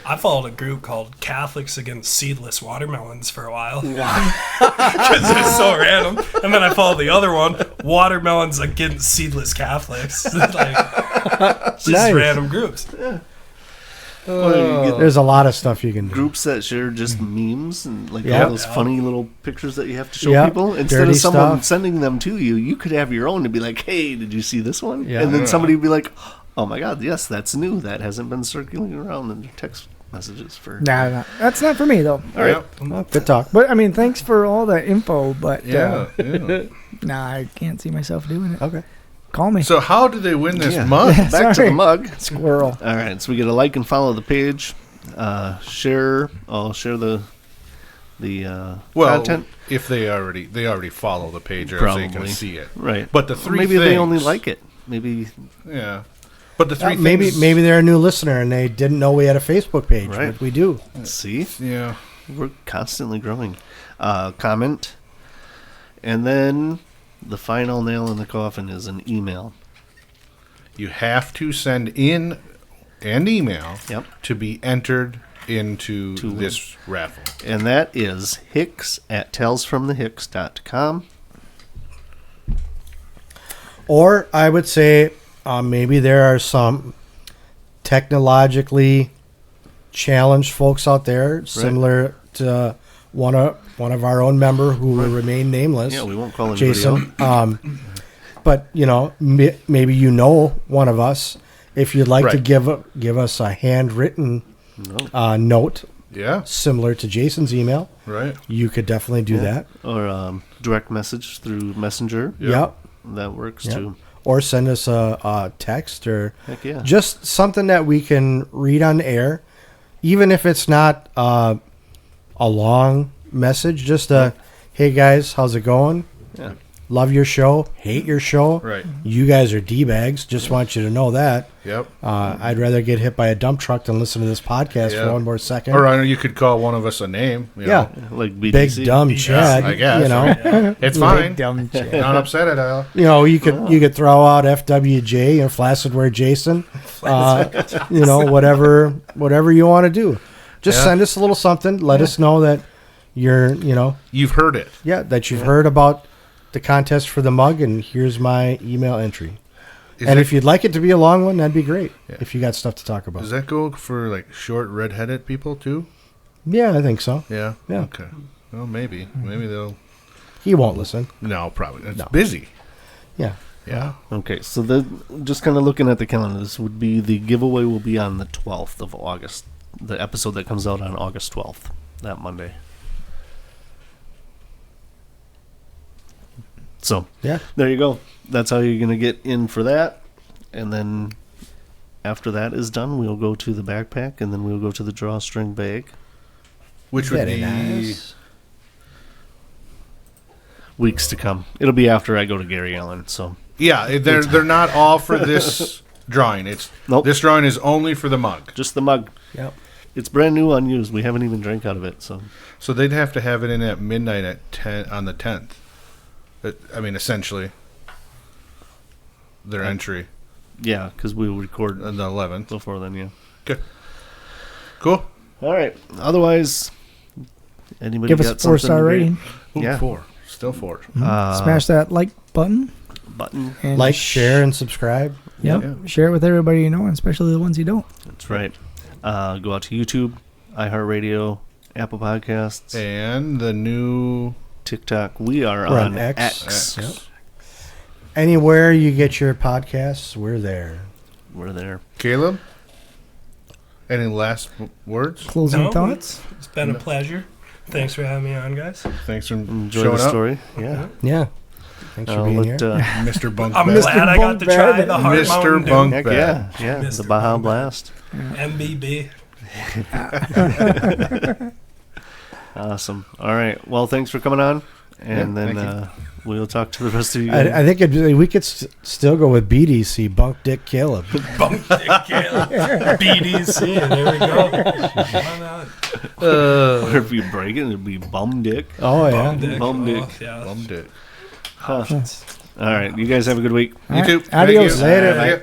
F: I followed a group called Catholics Against Seedless Watermelons for a while. Because it's so random. And then I followed the other one, Watermelons Against Seedless Catholics. Like, just
B: Nice.
F: random groups.
E: Well, you get
B: There's a lot of stuff you can do.
E: groups that share just memes and like
B: Yeah.
E: all those funny little pictures that you have to show
B: Yeah.
E: people. Instead
B: Dirty
E: of someone
B: stuff.
E: sending them to you, you could have your own and be like, "Hey, did you see this one?"
B: Yeah.
E: And then somebody would be like, "Oh my God, yes, that's new. That hasn't been circulating around in their text messages for."
D: Nah, that's not for me though.
E: All right.
B: Oh, good talk.
D: But I mean, thanks for all the info. But
C: Yeah, yeah.
D: nah, I can't see myself doing it.
B: Okay.
D: Call me.
C: So how did they win this
E: Yeah.
C: mug?
E: Back to the
D: Sorry.
E: mug.
D: Squirrel.
E: All right, so we get a like and follow the page. Share. I'll share the
C: Well,
E: content.
C: if they already follow the page, or else they can
E: Probably.
C: see it.
E: Right.
C: But the three
E: maybe they only
C: things-
E: like it. Maybe
C: Yeah. But the three
B: Maybe
C: things,
B: they're a new listener and they didn't know we had a Facebook page,
E: Right.
B: but we do.
E: see.
C: Yeah.
E: We're constantly growing. Comment. And then the final nail in the coffin is an email.
C: You have to send in an email
E: Yep.
C: to be entered into
E: To win.
C: this raffle.
E: And that is hicks@talesfromthehicks.com.
B: Or I would say maybe there are some technologically challenged folks out there, similar to one of our own member who will remain nameless.
E: Yeah, we won't call anybody
B: Jason. But maybe one of us, If you'd like to
C: Right.
B: give us a handwritten note
C: Yeah.
B: similar to Jason's email,
C: Right.
B: you could definitely do that.
E: Or direct message through Messenger.
B: Yep.
E: That works
B: Yep.
E: too.
B: Or send us a text or
E: Heck yeah.
B: just something that we can read on air, even if it's not a long message. Just hey guys, how's it going?
E: Yeah.
B: Love your show, hate your show.
C: Right.
B: You guys are D-bags. Just want you to know that.
C: Yep.
B: I'd rather get hit by a dump truck than listen to this podcast
C: Yeah.
B: for one more second.
C: Or I know you could call one of us a name. You
B: Yeah.
C: know.
E: Like BDC.
B: Big dumb Chad.
C: I guess.
B: You know.
C: It's fine.
D: Dumb shit.
C: Not upset at all.
B: You know, you could throw out FWJ or Flacidware Jason, you know, whatever you want to do. Just
C: Yeah.
B: send us a little something. Let us know that you've
C: You've heard it.
B: that you've heard about the contest for the mug, and here's my email entry.
C: Is
B: And
C: it-
B: if you'd like it to be a long one, that'd be great.
C: Yeah.
B: If you got stuff to talk about.
C: does that go for like short red-headed people too?
B: Yeah, I think so.
C: Yeah.
B: Yeah.
C: Okay. Well, maybe they'll.
B: He won't listen.
C: No, probably. It's
B: No.
C: busy.
B: Yeah.
C: Yeah.
E: Okay, so just kind of looking at the calendar, this would be the giveaway will be on the 12th of August. The episode that comes out on August 12th, that Monday. So
B: Yeah.
E: there you go. That's how you're gonna get in for that, and then after that is done, we'll go to the backpack, and then we'll go to the drawstring bag.
C: Which would
B: Very
C: be
B: nice.
E: Weeks to come. It'll be after I go to Gary Allen. So
C: yeah. They're not all for this drawing. It's
E: Nope.
C: This drawing is only for the mug.
E: just the mug.
B: Yep.
E: It's brand new, unused. We haven't even drank out of it. So
C: So they'd have to have it in at midnight at 10 on the 10th. I mean, essentially, their entry
E: yeah, because we'll record
C: on the 11th.
E: before then. Yeah.
C: Okay. Cool.
E: All right. Otherwise, anybody
D: Give us
E: got
D: a 4-star
E: something to
D: rating.
C: Ooh,
E: Yeah.
C: 4. Still 4.
D: Smash that like button.
E: Button.
D: And
B: Like, share, and subscribe.
D: Yep.
C: Yeah.
D: Share it with everybody you know, and especially the ones you don't.
E: That's right. Go out to YouTube, iHeartRadio, Apple Podcasts,
C: And the new
E: TikTok. We are
B: We're
E: on
B: on X.
E: X.
B: Yep. Anywhere you get your podcasts, we're there.
E: We're there.
C: Caleb. Any last words?
D: Closing
F: No,
D: thoughts.
F: It's been a pleasure. Thanks for having me on, guys.
C: Thanks for
E: Enjoy
C: showing
E: the
C: up,
E: story. Yeah.
B: Yeah. Thanks for being here.
C: Mr. Bunk.
F: I'm
C: Bed.
F: glad I got to try the Heart
C: Mr.
F: Mountain Dew.
C: Bunk
E: Heck
C: Bed.
E: yeah. Yeah.
F: Mr.
E: The Baja
F: Bumble.
E: Blast.
F: MBB.
E: Awesome. All right. Well, thanks for coming on. And
C: Yeah,
E: then
C: thank
E: we'll talk to the rest of you.
B: I think we could still go with BDC, Bunk Dick Caleb.
F: Bump Dick Caleb. BDC. There we go. Why not?
E: Or if you break it, it'd be Bum Dick.
B: Oh, yeah.
F: Bum Dick.
E: Bum Dick.
F: Oh, yeah.
C: Bummed it.
E: All right. You guys have a good week.
C: You too.
D: Adios.
C: Thank you.
B: Later.
C: Yeah.